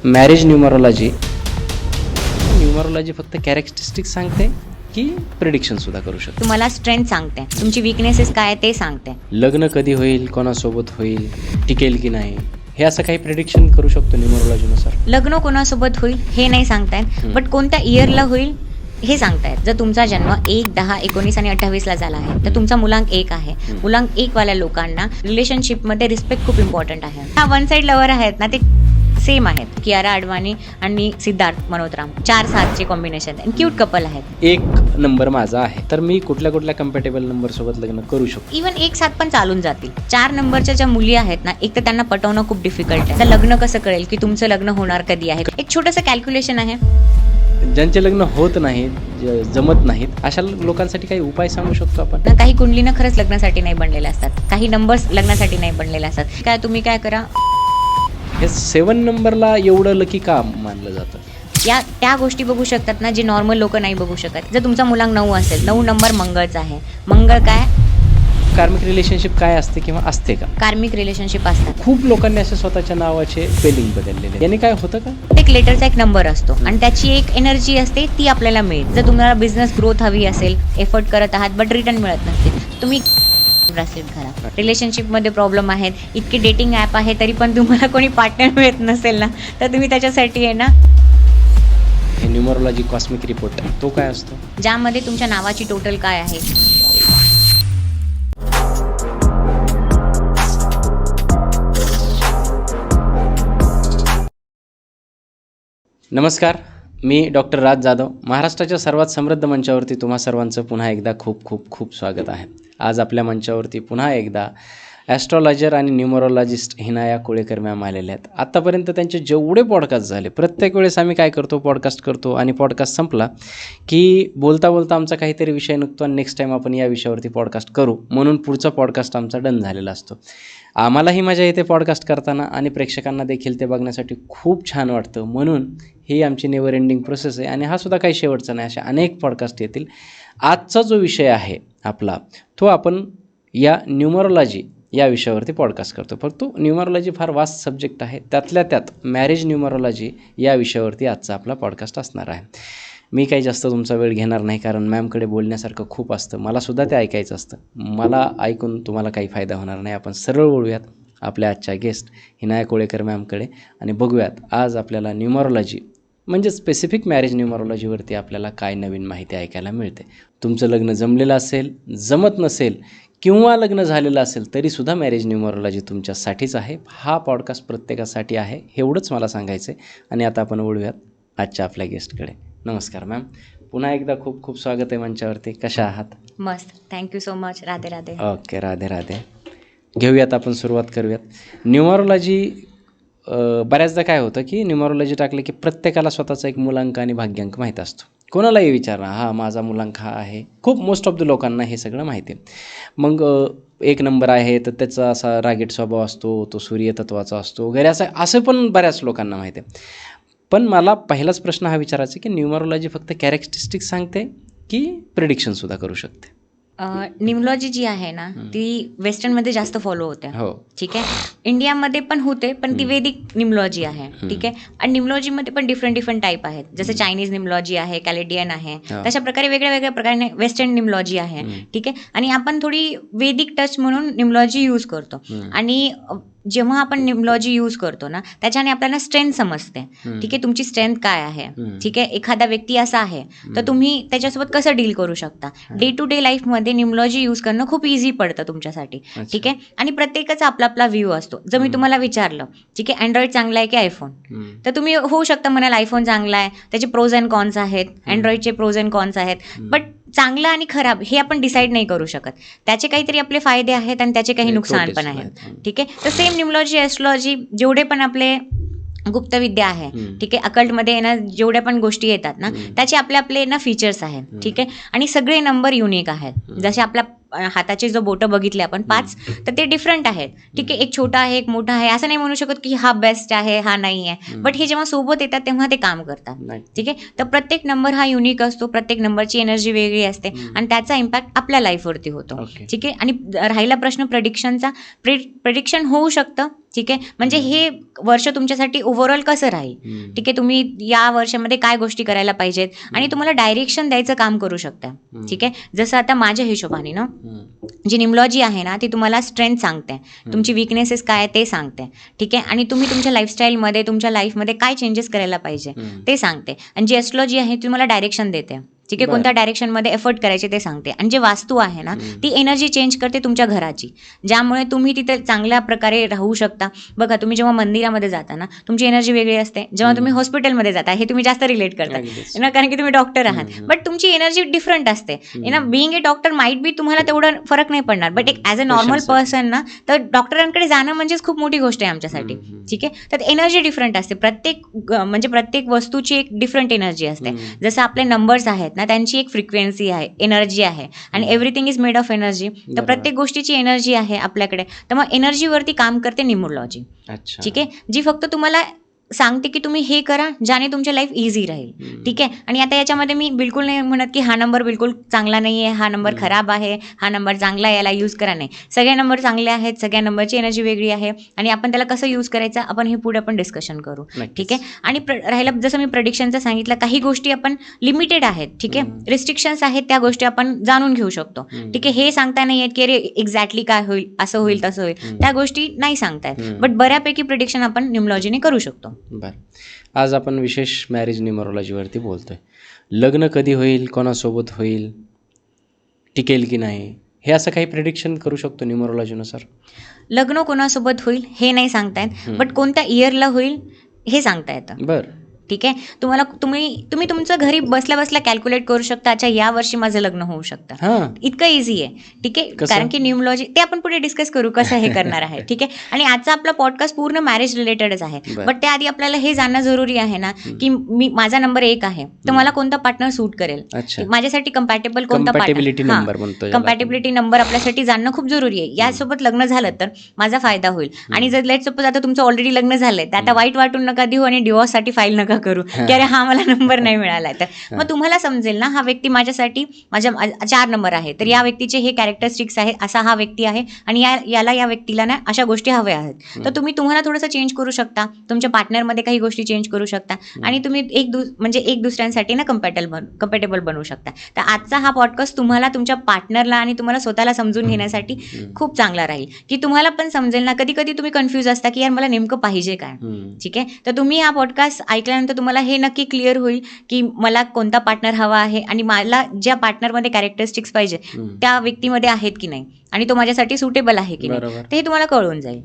Marriage numerology फक्त characteristics सांगते की प्रिडिक्शन सुद्धा करू शकते. तुम्हाला स्ट्रेंथ सांगते, तुमची विकनेसेस काय ते सांगते. लग्न कधी होईल, कोणासोबत होईल, टिकेल की नाही, हे असं काही प्रिडिक्शन करू शकतो न्यूमरोलॉजीनुसार. लग्न कोणासोबत होईल हे नाही सांगतायत, बट कोणत्या इयरला होईल हे सांगतायत. जर तुमचा जन्म 1, 10, 19 आणि 28ला झाला आहे तर तुमचा मुलांक 1 आहे. मुलांक 1 वाल्या लोकांना रिलेशनशिपमध्ये रिस्पेक्ट खूप इम्पॉर्टंट आहे. हा वन साइड लवर आहेत ना, ते सेम आहेत. कियारा अडवाणी आणि सिद्धार्थ मल्होत्रा 4-7चे कॉम्बिनेशन आणि क्यूट कपल आहेत. 1 नंबर माझा आहे तर मी कुठल्या कम्पॅटेबल नंबर सोबत लग्न करू शकतो. इव्हन 1-7 पण चालून जातील. 4 नंबरच्या ज्या मुली आहेत ना, एक तर त्यांना पटवणं खूप डिफिकल्ट आहे. तर लग्न कसं कळेल की तुमचं लग्न होणार कधी आहे. एक छोटंसं कॅल्क्युलेशन आहे. ज्यांचे लग्न होत नाहीत, जमत नाहीत, अशा लोकांसाठी काही उपाय सांगू शकतो आपण. काही कुंडलीनं खरंच लग्नासाठी नाही बनलेले असतात, काही नंबर्स लग्नासाठी नाही बनलेले असतात. काय तुम्ही काय करा, हे 7 नंबरला एवढं लकी का मानलं जातं? या त्या गोष्टी बघू शकतात ना जे नॉर्मल लोक नाही बघू शकत. जर तुमचा मुलांक 9 असेल, 9 नंबर मंगळचा आहे. मंगळ काय, कार्मिक रिलेशनशिप काय असते किंवा असते का? कार्मिक रिलेशनशिप असतात. खूप लोकांनी असे स्वतःच्या नावाचे स्पेलिंग बदललेले, याने काय होतं का? एक लेटरचा एक नंबर असतो आणि त्याची एक एनर्जी असते, ती आपल्याला मिळेल. जर तुम्हाला बिझनेस ग्रोथ हवी असेल, एफर्ट करत आहात बट रिटर्न मिळत नसते, तुम्ही ब्रासलेट घाला. रिलेशनशिपमध्ये प्रॉब्लेम आहेत, इतके डेटिंग ॲप आहे तरी पण तुम्हाला कोणी पार्टनर मिळत नसेल ना, तर तुम्ही त्याच्यासाठी आहे ना, हे न्यूमरोलॉजी कॉस्मिक रिपोर्ट आहे, तो काय असतो? ज्यामध्ये तुमच्या नावाची टोटल काय आहे. नमस्कार, मी डॉक्टर राज जाधव. महाराष्ट्राच्या सर्वात समृद्ध मंचावरती तुम्हा सर्वांचं पुन्हा एकदा खूप खूप खूप स्वागत आहे. आज आपल्या मंचावरती पुन्हा एकदा ॲस्ट्रॉलॉजर आणि न्यूमरोलॉजिस्ट हिनाया कोळेकर मॅम आलेल्या आहेत. आत्तापर्यंत त्यांचे जेवढे पॉडकास्ट झाले, प्रत्येक वेळेस आम्ही काय करतो, पॉडकास्ट करतो आणि पॉडकास्ट संपला की बोलता बोलता आमचा काहीतरी विषय निघतो आणि नेक्स्ट टाईम आपण या विषयावरती पॉडकास्ट करू, म्हणून पुढचा पॉडकास्ट आमचा डन झालेला असतो. आम्हालाही मजा येते पॉडकास्ट करताना आणि प्रेक्षकांना देखील ते बघण्यासाठी खूप छान वाटतं. म्हणून ही आमची नेव्हर एंडिंग प्रोसेस आहे आणि हा सुद्धा काही शेवटचा नाही, अशा अनेक पॉडकास्ट येतील. आजचा जो विषय आहे आपला, तो आपण या न्यूमरोलॉजी या विषयावरती पॉडकास्ट करतो. फक्त न्यूमरोलॉजी फार वास्ट सब्जेक्ट आहे, त्यातल्या त्यात मॅरेज न्यूमरोलॉजी या विषयावरती आजचा आपला पॉडकास्ट असणार आहे. मी काही जास्त तुमचा वेळ घेणार नाही, कारण मॅमकडे बोलण्यासारखं खूप असतं, मलासुद्धा ते ऐकायचं असतं. मला ऐकून तुम्हाला काही फायदा होणार नाही. आपण सरळ वळूयात आपल्या आजच्या गेस्ट हिनाया कोळेकर मॅमकडे आणि बघूयात आज आपल्याला न्यूमरोलॉजी म्हणजे स्पेसिफिक मॅरेज न्यूमरोलॉजीवरती आपल्याला काय नवीन माहिती ऐकायला मिळते. तुमचं लग्न जमलेलं असेल, जमत नसेल किंवा लग्न झालेलं असेल तरीसुद्धा मॅरेज न्यूमरोलॉजी तुमच्यासाठीच आहे. हा पॉडकास्ट प्रत्येकासाठी आहे, एवढंच मला सांगायचं आहे. आणि आता आपण वळूयात आजच्या आपल्या गेस्टकडे. नमस्कार मॅम, पुन्हा एकदा खूप खूप स्वागत आहे मंचावरती. कशा आहात? मस्त, thank you so much. Radhe Radhe. Okay, Radhe Radhe. घेऊयात, आपण सुरुवात करूयात. न्यूमरोलॉजी बऱ्याचदा काय होतं की न्यूमरोलॉजी टाकलं की प्रत्येकाला स्वतःचा एक मुलांक आणि भाग्यांक माहीत असतो. कोणालाही विचारणार, हा माझा मुलांक हा आहे. खूप मोस्ट ऑफ द लोकांना हे सगळं माहिती आहे. मग 1 नंबर आहे तर त्याचा असा रागीट स्वभाव असतो, तो सूर्यतत्वाचा असतो वगैरे, असं पण बऱ्याच लोकांना माहिती आहे. पण मला पहिलाच प्रश्न हा विचारायचा की न्यूमरोलॉजी फक्त कॅरेक्टरिस्टिक्स सांगते की प्रिडिक्शनसुद्धा करू शकते? न्यूमरोलॉजी जी आहे ना, ती वेस्टर्नमध्ये जास्त फॉलो होते. हो, ठीक आहे. इंडियामध्ये पण होते, पण ती वैदिक न्यूमरोलॉजी आहे. ठीक आहे. आणि न्यूमरोलॉजीमध्ये पण डिफरंट टाईप आहेत. जसं चायनीज न्यूमरोलॉजी आहे, कॅलेडियन आहे. तशा प्रकारे वेगळ्या प्रकारे वेस्टर्न न्यूमरोलॉजी आहे. ठीक आहे. आणि आपण थोडी वैदिक टच म्हणून न्यूमरोलॉजी यूज करतो. आणि जेव्हा आपण न्यूमरोलॉजी यूज करतो ना, त्याच्याने आपल्याला स्ट्रेंथ समजते. ठीक आहे, तुमची स्ट्रेंथ काय आहे. ठीक आहे. एखादा व्यक्ती असा आहे तर तुम्ही त्याच्यासोबत कसं डील करू शकता. डे टू डे लाईफमध्ये न्यूमरोलॉजी यूज करणं खूप इझी पडतं तुमच्यासाठी. ठीक आहे. आणि प्रत्येकाचा आपला आपला व्ह्यू असतो. जर मी तुम्हाला विचारलं, ठीक आहे, अँड्रॉइड चांगला आहे की आयफोन, तर तुम्ही होऊ शकता म्हणाल आयफोन चांगला आहे, त्याचे प्रोज अँड कॉन्स आहेत, अँड्रॉइडचे प्रोज अँड कॉन्स आहेत. बट चांगलं आणि खराब हे आपण डिसाईड नाही करू शकत. त्याचे काहीतरी आपले फायदे आहेत आणि त्याचे काही नुकसान पण आहेत. ठीक आहे. तर सेम न्यूमरोलॉजी, ॲस्ट्रॉलॉजी, जेवढे पण आपले गुप्तविद्या आहे, ठीक आहे, अकल्टमध्ये ना जेवढ्या पण गोष्टी येतात ना, त्याचे आपले ना फीचर्स आहेत. ठीक आहे. आणि सगळे नंबर युनिक आहेत. जसे आपल्या हाताचे जो बोटं बघितले आपण 5, तर ते डिफरंट आहेत. ठीक आहे. एक छोटा आहे, एक मोठा आहे, असं नाही म्हणू शकत की हा बेस्ट आहे, हा नाही आहे. बट हे जेव्हा सोबत येतात तेव्हा ते काम करतात. ठीक आहे. तर प्रत्येक नंबर हा युनिक असतो, प्रत्येक नंबरची एनर्जी वेगळी असते आणि त्याचा इम्पॅक्ट आपल्या लाईफवरती होतो. ठीक आहे. आणि राहिला प्रश्न प्रेडिक्शनचा, प्रेडिक्शन होऊ शकतं ठीक आहे. म्हणजे हे वर्ष तुमच्यासाठी ओव्हरऑल कसं राहील, ठीक आहे, तुम्ही या वर्षामध्ये काय गोष्टी करायला पाहिजेत आणि तुम्हाला डायरेक्शन द्यायचं काम करू शकता. ठीक आहे. जसं आता माझ्या हिशोबाने ना जी न्यूमरॉलॉजी आहे ना ती तुम्हाला स्ट्रेंथ सांगते, तुमची विकनेसेस काय आहे ते सांगते. ठीक आहे. आणि तुम्ही तुमच्या लाईफस्टाईलमध्ये तुमच्या लाईफमध्ये काय चेंजेस करायला पाहिजे ते सांगते. आणि जी ॲस्ट्रॉलॉजी आहे ती तुम्हाला डायरेक्शन देते. ठीक आहे. कोणत्या डायरेक्शनमध्ये एफर्ट करायचे ते सांगते. आणि जे वास्तू आहे ना ती एनर्जी चेंज करते तुमच्या घराची, ज्यामुळे तुम्ही तिथे चांगल्या प्रकारे राहू शकता. बघा, तुम्ही जेव्हा मंदिरामध्ये जाता ना तुमची एनर्जी वेगळी असते, जेव्हा तुम्ही हॉस्पिटलमध्ये जाता हे तुम्ही जास्त रिलेट करता ना, कारण की तुम्ही डॉक्टर आहात, बट तुमची एनर्जी डिफरंट असते ना. Being a doctor might be तुम्हाला तेवढा फरक नाही पडणार, बट एक ॲज अ नॉर्मल पर्सन ना तर डॉक्टरांकडे जाणं म्हणजेच खूप मोठी गोष्ट आहे आमच्यासाठी. ठीक आहे. तर एनर्जी डिफरंट असते, प्रत्येक वस्तूची एक डिफरंट एनर्जी असते. जसं आपले नंबर्स आहेत ना त्यांची एक फ्रिक्वेन्सी आहे, एनर्जी आहे, आणि everything is made of energy. तर प्रत्येक गोष्टीची एनर्जी आहे आपल्याकडे. तर मग एनर्जीवरती काम करते न्यूमरॉलॉजी. ठीक आहे. जी फक्त तुम्हाला सांगते की तुम्ही हे करा ज्याने तुमची लाईफ इझी राहील. ठीक आहे. आणि आता याच्यामध्ये मी बिलकुल नाही म्हणत की हा नंबर बिलकुल चांगला नाही आहे, हा नंबर खराब आहे, हा नंबर चांगला आहे, याला यूज करा. नाही, सगळे नंबर चांगले आहेत, सगळ्या नंबरची एनर्जी वेगळी आहे आणि आपण त्याला कसं यूज करायचं आपण हे पुढे आपण डिस्कशन करू. ठीक आहे. आणि राहिलं जसं मी प्रेडिक्शनचं सांगितलं, काही गोष्टी आपण लिमिटेड आहेत. ठीक आहे. रिस्ट्रिक्शन्स आहेत, त्या गोष्टी आपण जाणून घेऊ शकतो. ठीक आहे. हे सांगता नाही येत की अरे एक्झॅक्टली काय होईल, असं होईल तसं होईल, त्या गोष्टी नाही सांगतायत, बट बऱ्यापैकी प्रेडिक्शन आपण न्यूमरॉलॉजीने करू शकतो. बरं, आज आपण विशेष मॅरेज न्यूमरॉलॉजीवरती बोलतोय. लग्न कधी होईल, कोणासोबत होईल, टिकेल की नाही, हे असं काही प्रेडिक्शन करू शकतो न्यूमरॉलॉजीनुसार? लग्न कोणासोबत होईल हे नाही सांगता येत, बट कोणत्या इयरला होईल हे सांगता येतं. बरं. ठीक आहे. तुम्ही तुमचं घरी बसल्या बसल्या कॅल्क्युलेट करू शकता, अच्छा या वर्षी माझं लग्न होऊ शकतं. इतकं इझी आहे. ठीक आहे. कारण की न्यूमरॉलॉजी ते आपण पुढे डिस्कस करू कसं हे करणार आहे. ठीक आहे. आणि आजचा आपला पॉडकास्ट पूर्ण मॅरेज रिलेटेडच आहे, बट त्याआधी आपल्याला हे जाणणं जरुरी आहे ना की माझा नंबर 1 आहे तर मला कोणता पार्टनर सूट करेल, माझ्यासाठी कंपॅटेबल कोणता पार्टनर, कंपॅटेबिलिटी नंबर आपल्यासाठी जाणणं खूप जरुरी आहे. यासोबत लग्न झालं तर माझा फायदा होईल. आणि जर लेट सपोज आता तुमचं ऑलरेडी लग्न झालंय तर आता वाईट वाटून नका देऊ आणि डिवोर्ससाठी फाईल नका करू की अरे हा मला नंबर नाही मिळाला. तर मग तुम्हाला समजेल ना हा व्यक्ती माझ्यासाठी, माझ्या 4 नंबर आहे तर या व्यक्तीचे हे कॅरेक्टरिस्टिक्स आहेत, असा हा व्यक्ती आहे आणि या व्यक्तीला ना अशा गोष्टी हव्या आहेत. तर तुम्हाला थोडंसं चेंज करू शकता, तुमच्या पार्टनरमध्ये काही गोष्टी चेंज करू शकता आणि तुम्ही एक दुसऱ्यांसाठी ना कम्पॅटेबल बनवू शकता. तर आजचा हा पॉडकास्ट तुम्हाला तुमच्या पार्टनरला आणि तुम्हाला स्वतःला समजून घेण्यासाठी खूप चांगला राहील, की तुम्हाला पण समजेल ना. कधी कधी तुम्ही कन्फ्यूज असता की यार मला नेमकं पाहिजे काय. ठीक आहे. तर तुम्ही हा पॉडकास्ट ऐकल्यानंतर तुम्हाला हे नक्की क्लिअर होईल की मला कोणता पार्टनर हवा आहे आणि मला ज्या पार्टनरमध्ये कॅरेक्टरिस्टिक्स पाहिजे त्या व्यक्तीमध्ये आहेत की नाही आणि तो माझ्यासाठी सुटेबल आहे की नाही, तर हे तुम्हाला कळून जाईल.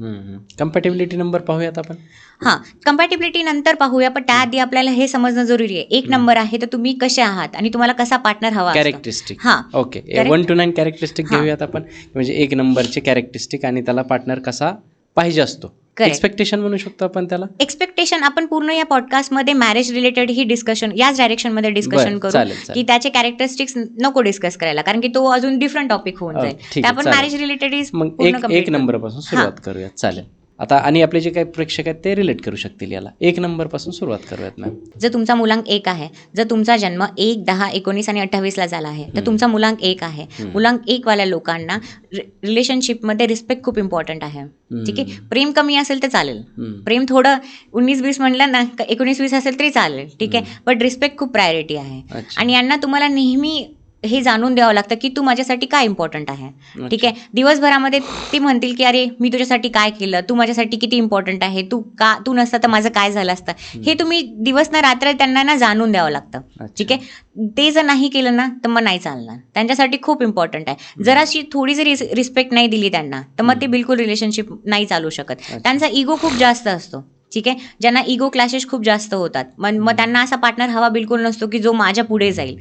कंपॅटेबिलिटी नंबर पाहूयात आपण. हां, कंपॅटेबिलिटी नंतर पाहूया, पण त्याआधी आपल्याला हे समजणं जरुरी आहे. 1 नंबर आहे तर तुम्ही कसे आहात आणि तुम्हाला कसा पार्टनर हवा. कॅरेक्टरिस्टिक. हां, ओके. 1 to 9 कॅरेक्टरिस्टिक घेऊयात आपण, म्हणजे 1 नंबरचे कॅरेक्टरिस्टिक आणि त्याला पार्टनर कसा पाहिजे असतो. एक्सपेक्टेशन म्हणू शकतो आपण त्याला. एक्सपेक्टेशन आपण पूर्ण या पॉडकास्टमध्ये मॅरेज रिलेटेड ही डिस्कशन याच डायरेक्शनमध्ये डिस्कशन करू की त्याचे कॅरेक्टरिस्टिक्स नको डिस्कस करायला, कारण की तो अजून डिफरंट टॉपिक होऊन जाईल. तर आपण मॅरेज रिलेटेड मग 1 नंबरपासून सुरुवात करूयात. चालेल. आता आणि आपले जे काही प्रेक्षक आहेत ते रिलेट करू शकतील याला. 1 नंबरपासून सुरुवात करूयात मॅम. जर तुमचा मुलांक 1 आहे, जर तुमचा जन्म 1, 10, 19 आणि 28 झाला आहे तर तुमचा मुलांक 1 आहे. मुलांक 1 वाल्या लोकांना रिलेशनशिपमध्ये रिस्पेक्ट खूप इम्पॉर्टंट आहे. ठीक आहे. प्रेम कमी असेल तर चालेल, प्रेम थोडं 19-20 म्हणलं ना, 19-20 असेल तरी चालेल. ठीक आहे. बट रिस्पेक्ट खूप प्रायोरिटी आहे आणि यांना तुम्हाला नेहमी हे जाणून द्यावं लागतं की तू माझ्यासाठी काय इम्पॉर्टंट आहे. ठीक आहे. दिवसभरामध्ये ते म्हणतील की अरे मी तुझ्यासाठी काय केलं, तू माझ्यासाठी किती इम्पॉर्टंट आहे, तू नसता तर माझं काय झालं असतं. हे तुम्ही दिवस ना रात्र त्यांना ना जाणून द्यावं लागतं. ठीक आहे. ते जर नाही केलं ना तर मग नाही चालणार. त्यांच्यासाठी खूप इम्पॉर्टंट आहे. जराशी थोडी जरी रिस्पेक्ट नाही दिली त्यांना तर मग ते बिलकुल रिलेशनशिप नाही चालू शकत. त्यांचा इगो खूप जास्त असतो. ठीक आहे. ज्यांना इगो क्लॅशेस खूप जास्त होतात, मग त्यांना असा पार्टनर हवा बिलकुल नसतो की जो माझ्या पुढे जाईल.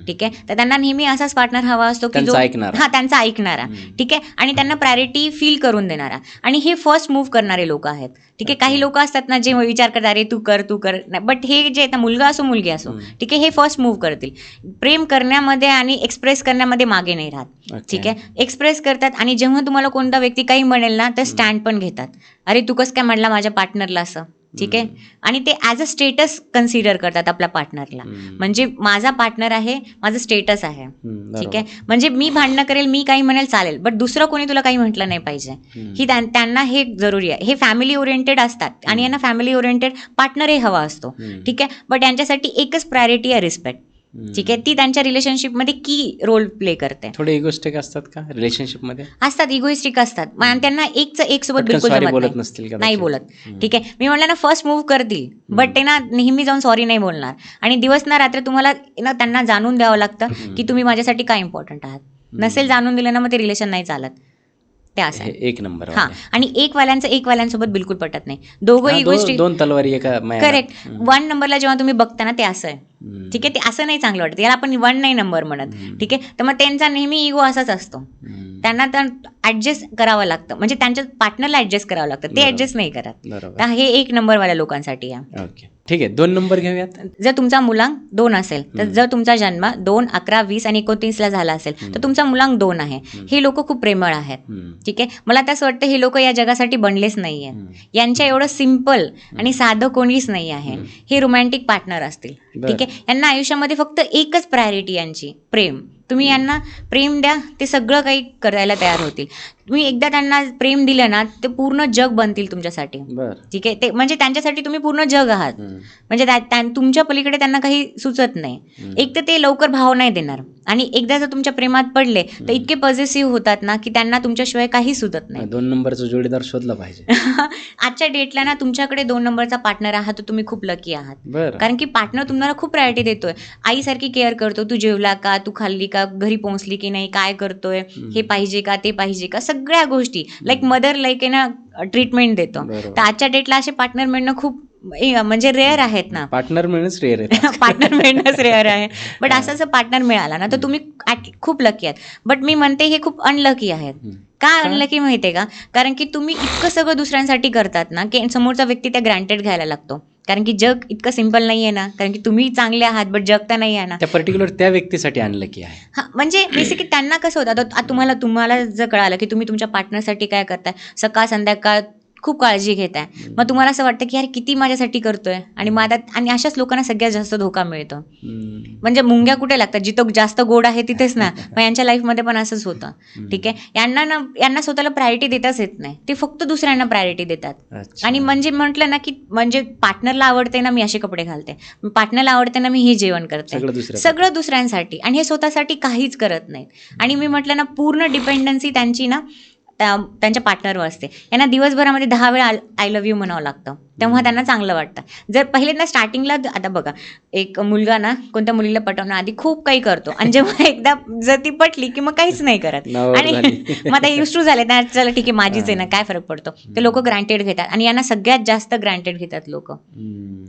ठीक आहे. तर त्यांना नेहमी असाच पार्टनर हवा असतो की जो त्यांचा ऐकणारा. ठीक आहे. आणि त्यांना प्रायोरिटी फील करून देणारा. आणि हे फर्स्ट मूव्ह करणारे लोक आहेत. ठीक आहे. काही लोक असतात ना जे विचार करतात अरे तू कर, बट हे जे मुलगा असो मुलगी असो, ठीक आहे, हे फर्स्ट मूव्ह करतील. प्रेम करण्यामध्ये आणि एक्सप्रेस करण्यामध्ये मागे नाही राहत. ठीक आहे. एक्सप्रेस करतात आणि जेव्हा तुम्हाला कोणता व्यक्ती काही म्हणेल ना तर स्टँड पण घेतात. अरे तू कसं काय म्हणला माझ्या पार्टनरला असं. ठीक आहे. आणि ते ॲज अ स्टेटस कन्सिडर करतात आपल्या पार्टनरला. म्हणजे माझा पार्टनर आहे, माझं स्टेटस आहे. ठीक आहे. म्हणजे मी भांडणं करेल, मी काही म्हणेल चालेल, बट दुसरं कोणी तुला काही म्हटलं नाही पाहिजे. ही त्यांना हे जरुरी आहे. हे फॅमिली ओरिएंटेड असतात आणि यांना फॅमिली ओरिएंटेड पार्टनरही हवा असतो. ठीक आहे. बट यांच्यासाठी एकच प्रायोरिटी आहे रिस्पेक्ट. ठीक आहे. ती त्यांच्या रिलेशनशिपमध्ये की रोल प्ले करते. थोडे इगोस्टिक असतात का रिलेशनशिपमध्ये? असतात, इगोइस्टिक असतात. मग त्यांना एक सोबत बिलकुल सॉरी जमत बोलत नाही. नसतील का? नाही बोलत. ठीक आहे. मी म्हटलं ना फर्स्ट मूव्ह करतील, बट ते ना नेहमी जाऊन सॉरी नाही बोलणार. आणि दिवस ना रात्र तुम्हाला ना त्यांना जाणून द्यावं लागतं की तुम्ही माझ्यासाठी काय इम्पॉर्टंट आहात. नसेल जाणून दिलं ना मग ते रिलेशन नाही चालत. ते असं आहे. एक नंबर. हां. आणि एक वाल्यांसोबत बिलकुल पटत नाही. दोघं इगोइस्टिक. दोन तलवारी एका मयाला. करेक्ट. 1 नंबरला जेव्हा तुम्ही बघता ना ते असं आहे. ठीक आहे. ते असं नाही चांगलं वाटतं. याला आपण 1 नाही नंबर म्हणत. ठीक आहे. तर मग त्यांचा नेहमी इगो असाच असतो. त्यांना तर ऍडजस्ट करावं लागतं. म्हणजे त्यांच्या पार्टनरला ऍडजस्ट करावं लागतं. ते ऍडजस्ट नाही करत. तर हे 1 नंबरवाल्या लोकांसाठी आहे. ओके, ठीक आहे. 2 नंबर घेऊयात. जर तुमचा मुलांक 2 असेल तर जर तुमचा जन्म 2, 11, 20 आणि 29ला झाला असेल तर तुमचा मुलांक 2 आहे. हे लोक खूप प्रेमळ आहेत. ठीक आहे. मला तर असं वाटतं हे लोक या जगासाठी बनलेच नाही आहे. यांच्या एवढं सिम्पल आणि साधं कोणीच नाही आहे. हे रोमॅन्टिक पार्टनर असतील. ठीक आहे. यांना आयुष्यामध्ये फक्त एकच प्रायोरिटी यांची, प्रेम. तुम्ही यांना प्रेम द्या, ते सगळं काही करायला तयार होतील. तुम्ही एकदा त्यांना प्रेम दिलं ना ते पूर्ण जग बनतील तुमच्यासाठी. ठीक आहे. ते म्हणजे त्यांच्यासाठी तुम्ही पूर्ण जग आहात. म्हणजे तुमच्या पलीकडे त्यांना काही सुचत नाही. एक तर ते लवकर भाव नाही देणार आणि एकदा जर तुमच्या प्रेमात पडले तर इतके पॉझिटिव्ह होतात ना की त्यांना तुमच्याशिवाय काही सुचत नाही. 2 नंबरचा जोडीदार शोधला पाहिजे. आजच्या डेटला ना तुमच्याकडे 2 नंबरचा पार्टनर आहात तर तुम्ही खूप लकी आहात. कारण की पार्टनर तुम्हाला खूप प्रायोरिटी देतोय. आईसारखी केअर करतो. तू जेवला का, तू खाल्ली का, घरी पोहोचली की नाही, काय करतोय, हे पाहिजे का, ते पाहिजे का, सगळ्या गोष्टी लाईक मदर लाईक आहे ना ट्रीटमेंट देतो. तर आजच्या डेटला असे पार्टनर मिळणं खूप म्हणजे रेअर आहेत ना. पार्टनर मिळणंच रेअर आहे. पार्टनर मिळणंच रेअर आहे. बट असं जर पार्टनर मिळाला ना तर तुम्ही खूप लकी आहात. बट मी म्हणते हे खूप अनलकी आहेत. का अनलकी माहितीये का? कारण की तुम्ही इतकं सगळं दुसऱ्यांसाठी करतात ना की समोरचा व्यक्ती त्या ग्रँटेड घ्यायला लागतो. कारण की जग इतकं सिम्पल नाही आहे ना. कारण की तुम्ही चांगले आहात बट जग तर नाही आहे ना. त्या पर्टिक्युलर त्या व्यक्तीसाठी अनलकी आहे. हां. म्हणजे बेसिकली त्यांना कसं होतं, आता तुम्हाला जर कळालं की तुम्ही तुमच्या पार्टनरसाठी काय करताय, सकाळ संध्याकाळ खूप काळजी घेताय, मग तुम्हाला असं वाटतं की यार किती माझ्यासाठी करतोय. आणि अशाच लोकांना सगळ्यात जास्त धोका मिळतो. म्हणजे मुंग्या कुठे लागतात, जिथं जास्त गोड आहे तिथेच ना. मग यांच्या लाईफमध्ये पण असंच होतं. ठीक आहे. यांना स्वतःला प्रायोरिटी देताच येत नाही. ते फक्त दुसऱ्यांना प्रायोरिटी देतात. आणि म्हणजे म्हटलं ना की म्हणजे पार्टनरला आवडते ना मी असे कपडे घालते, पार्टनरला आवडते ना मी हे जेवण करते, सगळं दुसऱ्यांसाठी. आणि हे स्वतःसाठी काहीच करत नाहीत. आणि मी म्हटलं ना पूर्ण डिपेंडन्सी त्यांची ना त्यांच्या पार्टनरवर असते. यांना दिवसभरामध्ये 10 वेळा आय लव्ह यू म्हणावं लागतं, तेव्हा त्यांना चांगलं वाटतं. जर पहिल्यांदा स्टार्टिंगला आता बघा एक मुलगा ना कोणत्या मुलीला पटवण्याआधी खूप काही करतो आणि जेव्हा एकदा जर ती पटली की मग काहीच नाही करत. आणि मग आता युज टू झाले ना, चला ठीक आहे माझीच आहे ना, काय फरक पडतो. ते लोक ग्रँटेड घेतात आणि यांना सगळ्यात जास्त ग्रँटेड घेतात लोक.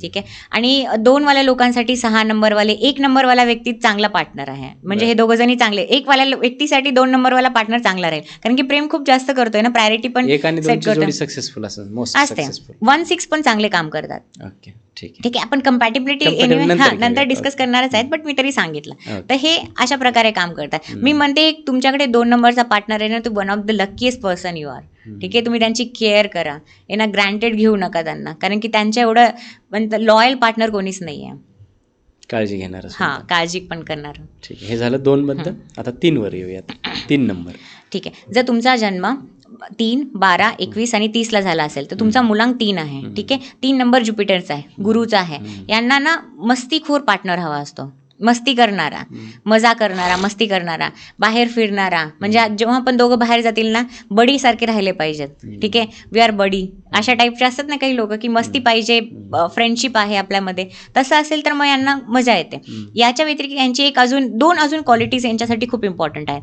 ठीक आहे. आणि 2 वाल्या लोकांसाठी 6 नंबरवाले 1 नंबरवाला व्यक्ती चांगला पार्टनर आहे. म्हणजे हे दोघं जणी चांगले. 1 वाल्या व्यक्तीसाठी 2 नंबरवाला पार्टनर चांगला राहील. कारण की प्रेम खूप जास्त करतोय ना, प्रायोरिटी पण सेट करतो. सक्सेसफुल असते. 1-6 पण चांगले काम करतात. ओके, ठीक आहे. आपण कंपॅटिबिलिटी नंतर डिस्कस करणारच आहेत, बट मी तरी सांगितलं. तर हे अशा प्रकारे काम करतात. मी म्हणते तुमच्याकडे 2 नंबरचा पार्टनर आहे ना, तू one of the luckiest person you are. ठीक आहे. तुम्ही त्यांची केअर करा. यांना ग्रँटेड घेऊ नका त्यांना, कारण की त्यांच्या एवढं लॉयल पार्टनर कोणीच नाही आहे. काळजी घेणार. हां, काळजी पण करणार. ठीक आहे. हे झालं 2 बद्दल. आता 3 वर येऊयात. 3 नंबर. ठीक आहे. जर तुमचा जन्म 3, 12, 21 आणि 30ला झाला असेल तर तुमचा मुलांक 3 आहे. ठीक आहे. 3 नंबर ज्युपिटरचा आहे, गुरुचा आहे. यांना ना मस्तीखोर पार्टनर हवा असतो. मस्ती करणारा, मजा करणारा, मस्ती करणारा, बाहेर फिरणारा. म्हणजे जेव्हा पण दोघं बाहेर जातील ना बडी सारखे राहिले पाहिजेत. ठीक आहे. वी आर बडी अशा टाईपचे असतात ना काही लोक की मस्ती पाहिजे, फ्रेंडशिप आहे आपल्यामध्ये. तसं असेल तर मग यांना मजा येते. याच्या व्यतिरिक्त यांची दोन अजून क्वालिटीज यांच्यासाठी खूप इम्पॉर्टंट आहेत.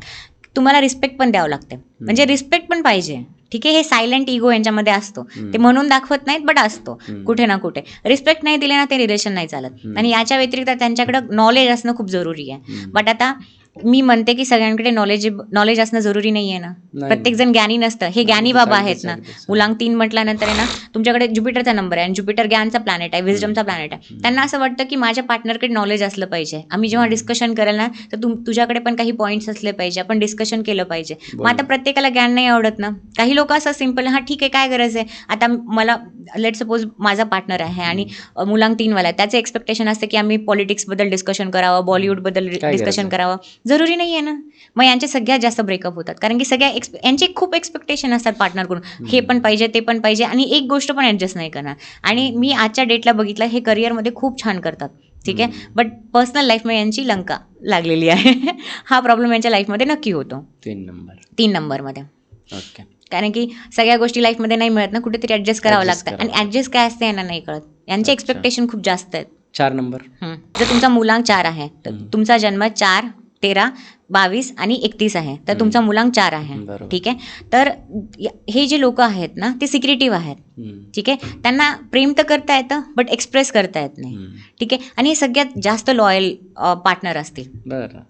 तुम्हाला रिस्पेक्ट पण द्यावं लागते. म्हणजे रिस्पेक्ट पण पाहिजे. ठीक आहे. हे सायलेंट इगो यांच्यामध्ये असतो. ते म्हणून दाखवत नाहीत बट असतो कुठे ना कुठे. रिस्पेक्ट नाही दिले ना ते रिलेशन नाही चालत. आणि याच्या व्यतिरिक्त त्यांच्याकडे नॉलेज असणं खूप जरुरी आहे. बट आता मी म्हणते की सगळ्यांकडे नॉलेज असणं जरुरी नाही आहे ना. प्रत्येक जण ज्ञानी नसतं. हे ज्ञानी बाबा आहेत ना. मुलांक 3 म्हटल्यानंतर आहे ना, तुमच्याकडे ज्युपिटरचा नंबर आहे आणि ज्युपिटर ज्ञानचा प्लॅनेट आहे, विजडमचा प्लॅनेट आहे. त्यांना असं वाटतं की माझ्या पार्टनरकडे नॉलेज असलं पाहिजे. आम्ही जेव्हा डिस्कशन करेल ना, तर तुझ्याकडे पण काही पॉईंट्स असले पाहिजे, आपण डिस्कशन केलं पाहिजे. मग आता प्रत्येकाला ज्ञान नाही आवडत ना. काही लोक असं सिम्पल, हा ठीक आहे, काय गरज आहे. आता मला लेट सपोज माझा पार्टनर आहे आणि मुलांक 3 वाला आहे, त्याचे एक्सपेक्टेशन असते की आम्ही पॉलिटिक्सबद्दल डिस्कशन करावं, बॉलिवूडबद्दल डिस्कशन करावं. जरुरी नाही आहे ना. मग यांचे सगळ्यात जास्त ब्रेकअप होतात, कारण की यांचे खूप एक्सपेक्टेशन असतात पार्टनरकडून. हे पण पाहिजे, ते पण पाहिजे, आणि एक गोष्ट पण ऍडजस्ट नाही करणार. आणि मी आजच्या डेटला बघितलं, हे करिअरमध्ये खूप छान करतात, ठीक आहे, बट पर्सनल लाईफमध्ये यांची लंका लागलेली आहे. हा प्रॉब्लेम यांच्या लाईफमध्ये नक्की होतो 3 नंबरमध्ये. ओके. कारण की सगळ्या गोष्टी लाईफमध्ये नाही मिळत ना, कुठेतरी ऍडजस्ट करावं लागतं, आणि ऍडजस्ट काय असते यांना नाही कळत. यांचे एक्सपेक्टेशन खूप जास्त आहेत. 4 नंबर. जर तुमचा मुलांक 4 आहे, तर तुमचा जन्म 4, 13, 22 आणि 31 आहे, तर तुमचा मुलांक 4 आहे, ठीक आहे. तर हे जे लोक आहेत ना, ते सिक्रेटिव्ह आहेत, ठीक आहे. त्यांना प्रेम तर करता येतं, बट एक्सप्रेस करता येत नाही, ठीक आहे. आणि हे सगळ्यात जास्त लॉयल पार्टनर असतील,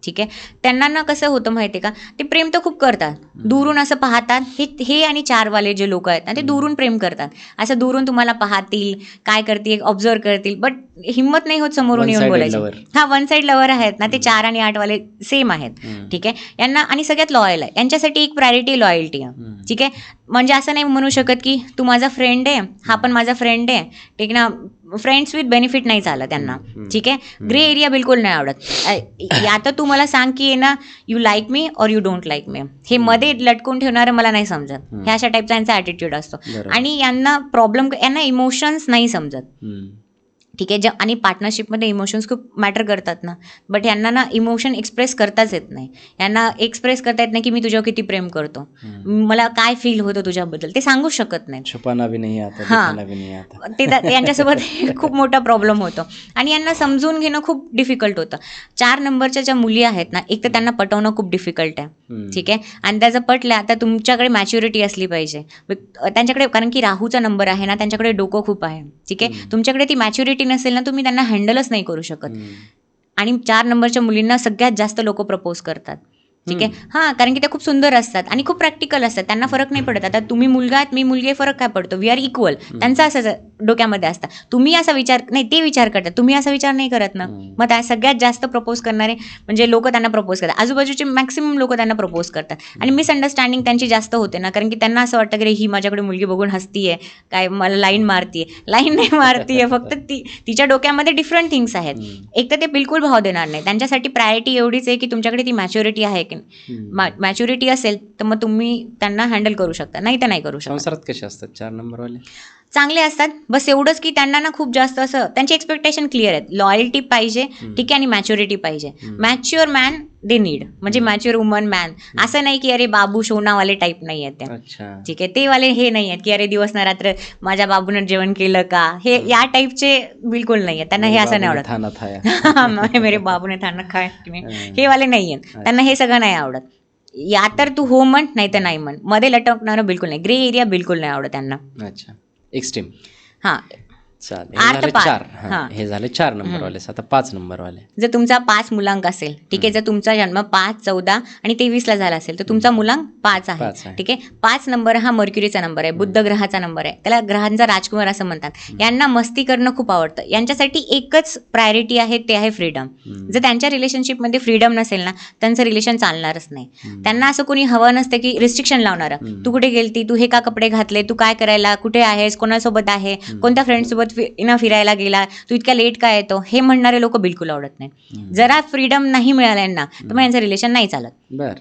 ठीक आहे. त्यांना ना कसं होतं माहिती आहे का, ते प्रेम तर खूप करतात, दुरून असं पाहतात. हे आणि 4 वाले जे लोक आहेत ना, ते दुरून प्रेम करतात. असं दुरून तुम्हाला पाहतील, काय करतील, ऑब्झर्व करतील, बट हिंमत नाही होत समोरून येऊन बोलायची. हा, वन साइड लवर आहेत ना ते 4 आणि 8 वाले सेम आहेत, ठीक आहे. यांना आणि सगळ्यात लॉयल आहे. यांच्यासाठी एक प्रायोरिटी लॉयल्टी आहे, ठीक आहे. म्हणजे असं नाही म्हणू शकत की तू माझा फ्रेंड आहे, हा पण माझा फ्रेंड आहे, ठीक ना. फ्रेंड्स विथ बेनिफिट नाही चालत त्यांना, ठीक आहे. ग्रे एरिया बिलकुल नाही आवडत. आता तू मला सांग की ना, यू लाईक मी और यू डोंट लाईक मी, हे मध्ये लटकून ठेवणारं मला नाही समजत. ह्या अशा टाईपचा यांचा ॲटिट्यूड असतो. आणि यांना यांना इमोशन्स नाही समजत, ठीक आहे. आणि पार्टनरशिपमध्ये इमोशन्स खूप मॅटर करतात ना, बट यांना ना इमोशन एक्सप्रेस करताच येत नाही. यांना एक्सप्रेस करता येत नाही की मी तुझ्यावर किती प्रेम करतो, मला काय फील होतं तुझ्याबद्दल, ते सांगू शकत नाही. छुपाना भी नहीं आता, दिखाना भी नहीं आता. ते यांच्यासोबत खूप मोठा प्रॉब्लेम होतो, आणि यांना समजून घेणं खूप डिफिकल्ट होतं. 4 नंबरच्या ज्या मुली आहेत ना, एक तर त्यांना पटवणं खूप डिफिकल्ट आहे, ठीक आहे. आणि त्याचं पटलं, आता तुमच्याकडे मॅच्युरिटी असली पाहिजे त्यांच्याकडे, कारण की राहूचा नंबर आहे ना, त्यांच्याकडे डोकं खूप आहे, ठीक आहे. तुमच्याकडे ती मॅच्युरिटी नसेल ना, तुम्ही त्यांना हँडलच नाही करू शकत. आणि 4 नंबरच्या मुलींना सगळ्यात जास्त लोक प्रपोज करतात, ठीक आहे. हां, कारण की त्या खूप सुंदर असतात आणि खूप प्रॅक्टिकल असतात. त्यांना फरक नाही पडत. आता तुम्ही मुलगा आहात, मी मुलगी आहे, फरक काय पडतो, वी आर इक्वल. त्यांचं असं डोक्यामध्ये असतं. तुम्ही असा विचार नाही, ते विचार करतात, तुम्ही असा विचार नाही करत ना. मग त्या सगळ्यात जास्त प्रपोज करणारे म्हणजे लोक त्यांना प्रपोज करतात. आजूबाजूचे मॅक्सिमम लोक त्यांना प्रपोज करतात, आणि मिसअंडरस्टँडिंग त्यांची जास्त होते ना, कारण की त्यांना असं वाटतं की ही माझ्याकडे मुलगी बघून हसतीये, काय मला लाईन मारतीये. लाईन नाही मारतीये, फक्त तिच्या डोक्यामध्ये डिफरंट थिंग्स आहेत. एक तर ते बिलकुल भाव देणार नाही. त्यांच्यासाठी प्रायोरिटी एवढीच आहे की तुमच्याकडे ती मॅच्युरिटी आहे की मॅच्युरिटी असेल तर मग तुम्ही त्यांना हँडल करू शकता, नाही तर नाही करू शकता. संसारात कसे असतात 4 नंबरवाले? चांगले असतात, बस एवढंच की त्यांना ना खूप जास्त असं त्यांची एक्सपेक्टेशन क्लिअर आहेत. लॉयल्टी पाहिजे, ठीक आहे, आणि मॅच्युरिटी पाहिजे. मॅच्युअर मॅन दे नीड, म्हणजे मॅच्युअर वुमन मॅन. असं नाही की अरे बाबू शोनावाले टाईप नाही आहेत ते, ठीक आहे. ते वाले हे नाही आहेत की अरे दिवस ना रात्र माझ्या बाबूनं जेवण केलं का, हे या टाईपचे बिलकुल नाही आहेत. त्यांना हे असं नाही आवडत. मेरे बाबूने थाना खाया, हे वाले नाही आहेत. त्यांना हे सगळं नाही आवडत. या तर तू हो म्हण, नाही तर नाही म्हण, मध्ये लटकणारं बिलकुल नाही. ग्रे एरिया बिलकुल नाही आवडत त्यांना. अच्छा, एक्स्ट्रीम. हां, चालेल. हे झाले 4 नंबरवाले. आता 5 नंबरवाले. जर तुमचा 5 मुलांक असेल, ठीक आहे, जर तुमचा जन्म 5, 14 आणि 23ला झाला असेल, तर तुमचा मुलांक 5 आहे, ठीक आहे. 5 नंबर हा मर्क्युरीचा नंबर आहे, बुद्ध ग्रहाचा नंबर आहे, त्याला ग्रहांचा राजकुमार असं म्हणतात. यांना मस्ती करणं खूप आवडतं. यांच्यासाठी एकच प्रायोरिटी आहे, ते आहे फ्रीडम. जर त्यांच्या रिलेशनशिपमध्ये फ्रीडम नसेल ना, त्यांचं रिलेशन चालणारच नाही. त्यांना असं कोणी हवं नसतं की रिस्ट्रिक्शन लावणारं, तू कुठे गेलती, तू हे का कपडे घातले, तू काय करायला, कुठे आहेस, कोणासोबत आहे, कोणत्या फ्रेंडसोबत फिरायला गेला, तू इतक्या लेट काय येतो, हे म्हणणारे लोक बिलकुल आवडत नाही. जरा फ्रीडम नाही मिळालं यांना, तर मग यांचं रिलेशन नाही चालत.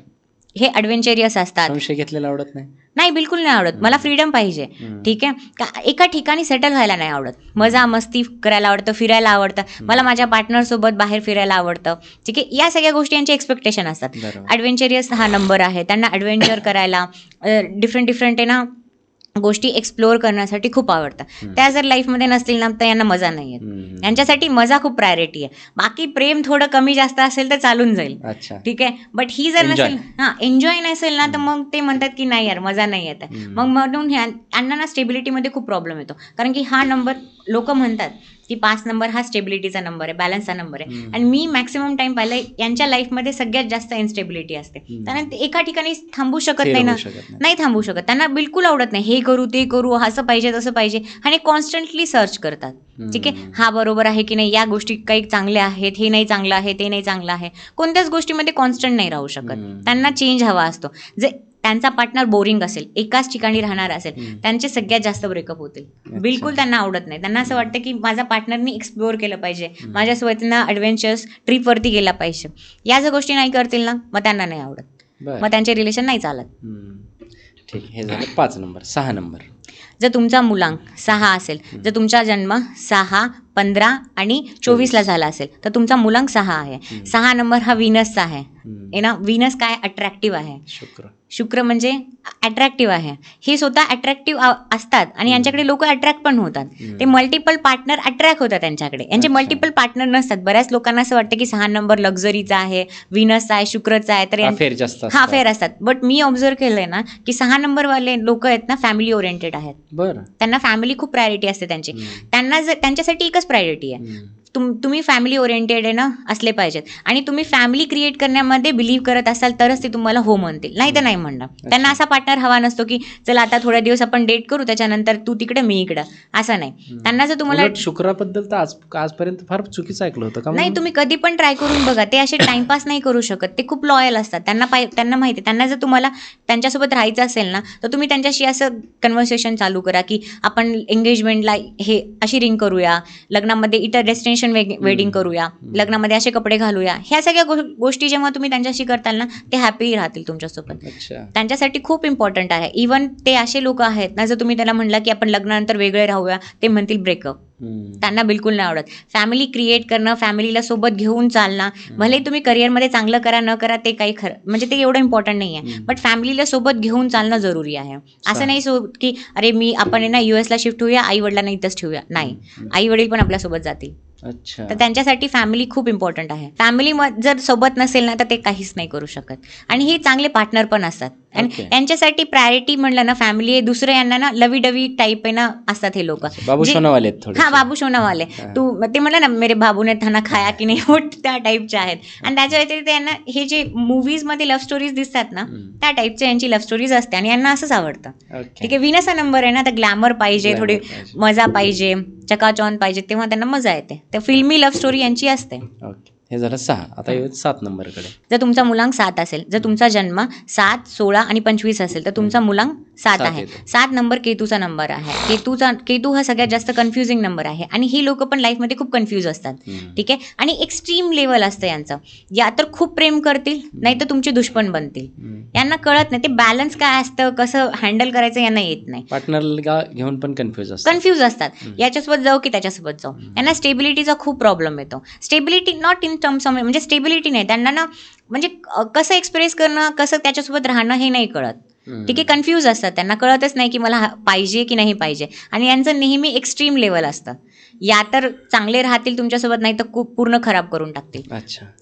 हे ॲडव्हेंचरियस असतात. संशय घेतलेला आवडत नाही, बिलकुल नाही आवडत. मला फ्रीडम पाहिजे, ठीक आहे. एका ठिकाणी सेटल व्हायला नाही आवडत. मजा मस्ती करायला आवडतं, फिरायला आवडतं. मला माझ्या पार्टनरसोबत बाहेर फिरायला आवडतं, ठीक आहे. या सगळ्या गोष्टी यांचे एक्सपेक्टेशन असतात. ॲडव्हेंचरियस हा नंबर आहे, त्यांना ॲडव्हेंचर करायला, डिफरंट आहे ना गोष्टी एक्सप्लोअर करण्यासाठी खूप आवडतं. त्या जर लाईफमध्ये नसतील ना, तर यांना मजा नाही येत. यांच्यासाठी मजा खूप प्रायोरिटी आहे. बाकी प्रेम थोडं कमी जास्त असेल तर चालून जाईल, ठीक आहे. बट ही जर नसेल, एन्जॉय नसेल ना, तर मग ते म्हणतात की नाही यार मजा नाही येत. मग म्हणून यांना ना स्टेबिलिटीमध्ये खूप प्रॉब्लेम येतो. कारण की हा नंबर लोक म्हणतात की 5 नंबर हा स्टेबिलिटीचा नंबर आहे, बॅलन्सचा नंबर आहे. आणि मी मॅक्सिमम टाइम पाहिलं यांच्या लाईफमध्ये सगळ्यात जास्त इनस्टेबिलिटी असते. त्यांना ते एका ठिकाणी थांबू शकत नाही ना, नाही थांबू शकत. त्यांना बिलकुल आवडत नाही हे करू ते करू, असं पाहिजे तसं पाहिजे, आणि कॉन्स्टंटली सर्च करतात. ठीक आहे, हा बरोबर आहे की नाही, या गोष्टी काही चांगल्या आहेत, हे नाही चांगलं आहे, ते नाही चांगलं आहे. कोणत्याच गोष्टीमध्ये कॉन्स्टंट नाही राहू शकत. त्यांना चेंज हवा असतो. जे त्यांचा पार्टनर बोरिंग असेल, एकाच ठिकाणी राहणार असेल, त्यांचे सगळ्यात जास्त ब्रेकअप होतील. बिलकुल त्यांना आवडत नाही. त्यांना असं वाटतं की माझ्या पार्टनरनी एक्सप्लोअर केलं पाहिजे, माझ्यासोबत त्यांना ॲडव्हेंचर्स ट्रिपवरती गेला पाहिजे. या जर गोष्टी नाही करतील ना, मग त्यांना नाही आवडत, मग त्यांचे रिलेशन नाही चालत. ठीक, हे झालं 5 नंबर. 6 नंबर. जर तुमचा मुलांक 6 असेल, जर तुमचा जन्म 6, 15 आणि 24ला झाला असेल, तर तुमचा मुलांक 6 आहे. 6 नंबर हा व्हीनसचा आहे ना. व्हीनस काय अट्रॅक्टिव्ह आहे, शुक्र म्हणजे अट्रॅक्टिव्ह आहे. हे स्वतः अट्रॅक्टिव्ह असतात आणि यांच्याकडे लोक अट्रॅक्ट पण होतात. ते मल्टिपल पार्टनर अट्रॅक्ट होतात त्यांच्याकडे. यांचे मल्टिपल पार्टनर नसतात. बऱ्याच लोकांना असं वाटतं की 6 नंबर लक्झरीचा आहे, व्हीनसचा आहे, शुक्रचा आहे, तर हा फेर असतात. बट मी ऑब्झर्व केलंय ना की 6 नंबरवाले लोक आहेत ना, फॅमिली ओरिएंटेड आहेत. त्यांना फॅमिली खूप प्रायोरिटी असते त्यांची. त्यांना त्यांच्यासाठी एकच प्रायोरिटी आहे, तुम्ही फॅमिली ओरिएंटेड आहे ना असले पाहिजेत, आणि तुम्ही फॅमिली क्रिएट करण्यामध्ये बिलीव्ह करत असाल तरच ते तुम्हाला हो म्हणतील, नाही तर नाही म्हणणार. त्यांना असा पार्टनर हवा नसतो की चला आता थोड्या दिवस आपण डेट करू, त्याच्यानंतर तू तिकडे मी इकडं, असं नाही. त्यांना जर तुम्हाला शुक्राबद्दल तर आजपर्यंत फार चुकीचं ऐकलं होतं का? नाही, तुम्ही कधी पण ट्राय करून बघा. ते असे टाइमपास नाही करू शकत. ते खूप लॉयल असतात. त्यांना माहिती आहे. त्यांना जर तुम्हाला त्यांच्यासोबत राहायचं असेल ना, तर तुम्ही त्यांच्याशी असं कन्व्हर्सेशन चालू करा की आपण एंगेजमेंटला हे अशी रिंग करूया, लग्नामध्ये इतर डेस्टिनेशन वेडिंग करूया, लग्नामध्ये असे कपडे घालूया. ह्या सगळ्या गोष्टी जेव्हा तुम्ही त्यांच्याशी करताल ना, ते हॅपी राहतील तुमच्यासोबत. त्यांच्यासाठी खूप इम्पॉर्टंट आहे. इव्हन ते असे लोक आहेत ना, जर तुम्ही त्याला म्हणला की आपण लग्नानंतर वेगळे राहूया, ते म्हणतील ब्रेकअप. त्यांना बिलकुल नाही आवडत. फॅमिली क्रिएट करणं, फॅमिलीला सोबत घेऊन चालणं, भले तुम्ही करिअरमध्ये चांगलं करा न करा ते काही खरं म्हणजे ते एवढं इम्पॉर्टंट नाही आहे, बट फॅमिलीला सोबत घेऊन चालणं जरुरी आहे. असं नाही की अरे आपण आहे ना US ला शिफ्ट होऊया, आई वडिलांना इथंच ठेवूया. नाही, आई वडील पण आपल्यासोबत जातील. तर त्यांच्यासाठी फॅमिली खूप इम्पॉर्टंट आहे. फॅमिली जर सोबत नसेल ना, तर ते काहीच नाही करू शकत. आणि हे चांगले पार्टनर पण असतात. आणि यांच्यासाठी प्रायोरिटी म्हणलं ना फॅमिली आहे. दुसरं यांना ना लवी डवी टाईप आहे ना असतात हे लोक. बाबू सोनावाले. हा, बाबू सोनावाले. तू ते म्हणलं ना मेरे बाबू ने खाना खाया की नाही, त्या टाईपचे आहेत. आणि त्याच्या व्यतिरिक्त यांना हे जे मूवीज मध्ये लव्ह स्टोरीज दिसतात ना, त्या टाईपच्या यांची लव्ह स्टोरीज असते आणि यांना असंच आवडतं. ठीक आहे, व्हीनसचा नंबर आहे ना, तर ग्लॅमर पाहिजे, थोडी मजा पाहिजे, चकाचौंध पाहिजे, तेव्हा त्यांना मजा येते. तर फिल्मी लव्ह स्टोरी यांची असते. हे झालं 6. आता 7 नंबरकडे. जर तुमचा मुलांक 7 असेल, जर तुमचा जन्म 7, 16 आणि 25 असेल, तर तुमचा मुलांक 7 आहे. 7 नंबर केतूचा नंबर आहे. केतू हा सगळ्यात जास्त कन्फ्युजिंग नंबर आहे. आणि ही लोक पण लाईफमध्ये खूप कन्फ्यूज असतात. ठीक आहे, आणि एक्स्ट्रीम लेवल असतं यांचं. या तर खूप प्रेम करतील, नाही तर तुमचे दुश्मन बनतील. यांना कळत नाही ते बॅलन्स काय असतं, कसं हँडल करायचं यांना येत नाही. पार्टनरला घेऊन पण कन्फ्यूज असतात. याच्यासोबत जाऊ की त्याच्यासोबत जाऊ. यांना स्टेबिलिटीचा खूप प्रॉब्लेम येतो. Stability not in terms of म्हणजे स्टेबिलिटी नाही त्यांना ना, म्हणजे कसं एक्सप्रेस करणं, कसं त्याच्यासोबत राहणं हे नाही कळत. ठीक आहे, कन्फ्यूज असतात. त्यांना कळतच नाही की मला पाहिजे की नाही पाहिजे. आणि यांचं नेहमी एक्स्ट्रीम लेवल असतं. या तर चांगले राहतील तुमच्यासोबत, नाही तर खूप पूर्ण खराब करून टाकतील.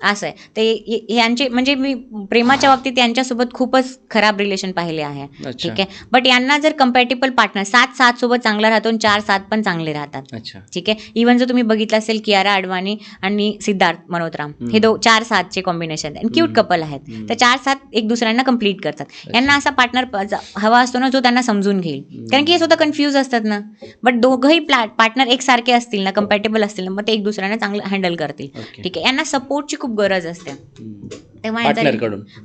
असं आहे. ते यांचे म्हणजे मी प्रेमाच्या बाबतीत यांच्यासोबत खूपच खराब रिलेशन पाहिले आहे. ठीक आहे, बट यांना जर कम्पॅटेबल पार्टनर 7 सोबत चांगला राहतो आणि 4-7 पण चांगले राहतात. ठीक आहे, इव्हन जर तुम्ही बघितलं असेल कियारा अडवाणी आणि सिद्धार्थ मल्होत्रा, हे 4-7चे कॉम्बिनेशन आणि क्यूट कपल आहेत. तर 4-7 एक दुसऱ्यांना कम्प्लीट करतात. यांना असा पार्टनर हवा असतो ना, जो त्यांना समजून घेईल. कारण की हे स्वतः कन्फ्यूज असतात ना, बट दोघंही पार्टनर एकसारखे असतील ना, कम्पॅटेबल असतील ना, मग ते एक दुसऱ्यांना चांगलं हँडल करतील. ठीक आहे, यांना सपोर्टची खूप गरज असते. तेव्हा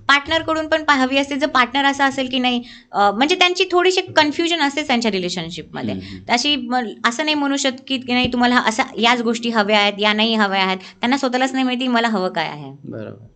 पार्टनरकडून पण हवी असते. जर पार्टनर असा असेल की नाही, म्हणजे त्यांची थोडीशी कन्फ्युजन असते त्यांच्या रिलेशनशिपमध्ये. अशी असं नाही म्हणू शकत की नाही तुम्हाला असं याच गोष्टी हव्या आहेत, या नाही हव्या आहेत. त्यांना स्वतःलाच नाही माहिती मला हवं काय आहे.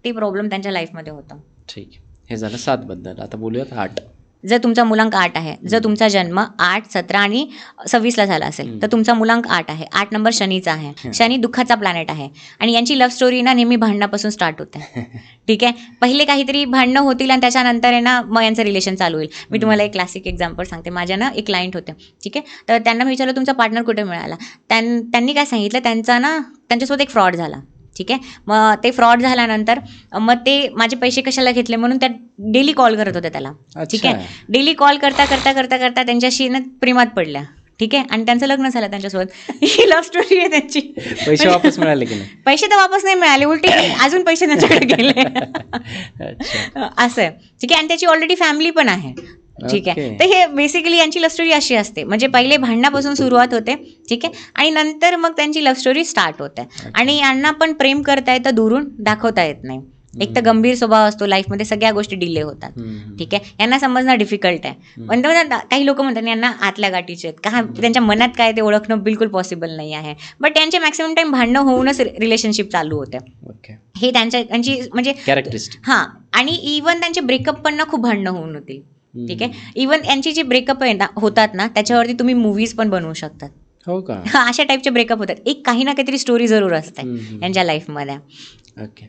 ते प्रॉब्लेम त्यांच्या लाईफमध्ये होतं. ठीक, हे झालं 7 बद्दल. आता बोलूयात 8. जर तुमचा मुलांक 8 आहे, जर तुमचा जन्म 8, 17 आणि 26ला झाला असेल, तर तुमचा मुलांक 8 आहे. 8 नंबर शनीचा आहे. शनी दुःखाचा प्लॅनेट आहे. आणि यांची लव्ह स्टोरी ना नेहमी भांडणापासून स्टार्ट होते. ठीक आहे, पहिले काहीतरी भांडणं होतील आणि त्याच्यानंतर आहे ना मग यांचं रिलेशन चालू होईल. मी तुम्हाला एक क्लासिक एक्झाम्पल सांगते. माझ्या ना एक क्लायंट होते. ठीक आहे, तर त्यांना मी विचारलं तुमचा पार्टनर कुठे मिळाला. त्यांनी काय सांगितलं, त्यांच्यासोबत एक फ्रॉड झाला. ठीक आहे, मग ते फ्रॉड झाल्यानंतर मग ते माझे पैसे कशाला घेतले म्हणून त्या डेली कॉल करत होत्या त्याला. ठीक आहे, डेली कॉल करता त्यांच्याशी ना प्रेमात पडल्या. ठीक आहे, आणि त्यांचं लग्न झालं त्यांच्यासोबत. ही लव्ह स्टोरी आहे त्यांची. पैसे वापस मिळाले की नाही? पैसे तर वापस नाही मिळाले, उलटे अजून पैसे त्यांच्याकडे गेले. अच्छा. असं आहे, ठीक आहे. आणि त्याची ऑलरेडी फॅमिली पण आहे, ठीक आहे. तर हे बेसिकली यांची लव्ह स्टोरी अशी असते, म्हणजे पहिले भांडणापासून सुरुवात होते, ठीक आहे, आणि नंतर मग त्यांची लव्ह स्टोरी स्टार्ट होते. आणि यांना पण प्रेम करता येतं दुरून, दाखवता येत नाही. एक तर गंभीर स्वभाव असतो, लाईफमध्ये सगळ्या गोष्टी डिले होतात, ठीक आहे. यांना समजणं डिफिकल्ट आहे. म्हणतो काही लोक म्हणतात यांना आतल्या गाठीचे आहेत का, त्यांच्या मनात काय ते ओळखणं बिलकुल पॉसिबल नाही आहे. बट त्यांचे मॅक्सिमम टाइम भांडणं होऊनच रिलेशनशिप चालू होते. हे त्यांची म्हणजे कॅरेक्टरिस्टिक. हां, आणि इव्हन त्यांचे ब्रेकअप पण ना खूप भांडणं होऊन होतील, ठीक आहे. इव्हन यांची जी ब्रेकअप होतात ना, त्याच्यावरती तुम्ही मूवीज पण बनवू शकतात. हो का? अशा टाईपचे ब्रेकअप होतात. एक काही ना काहीतरी स्टोरी जरूर असते यांच्या लाईफमध्ये. ओके,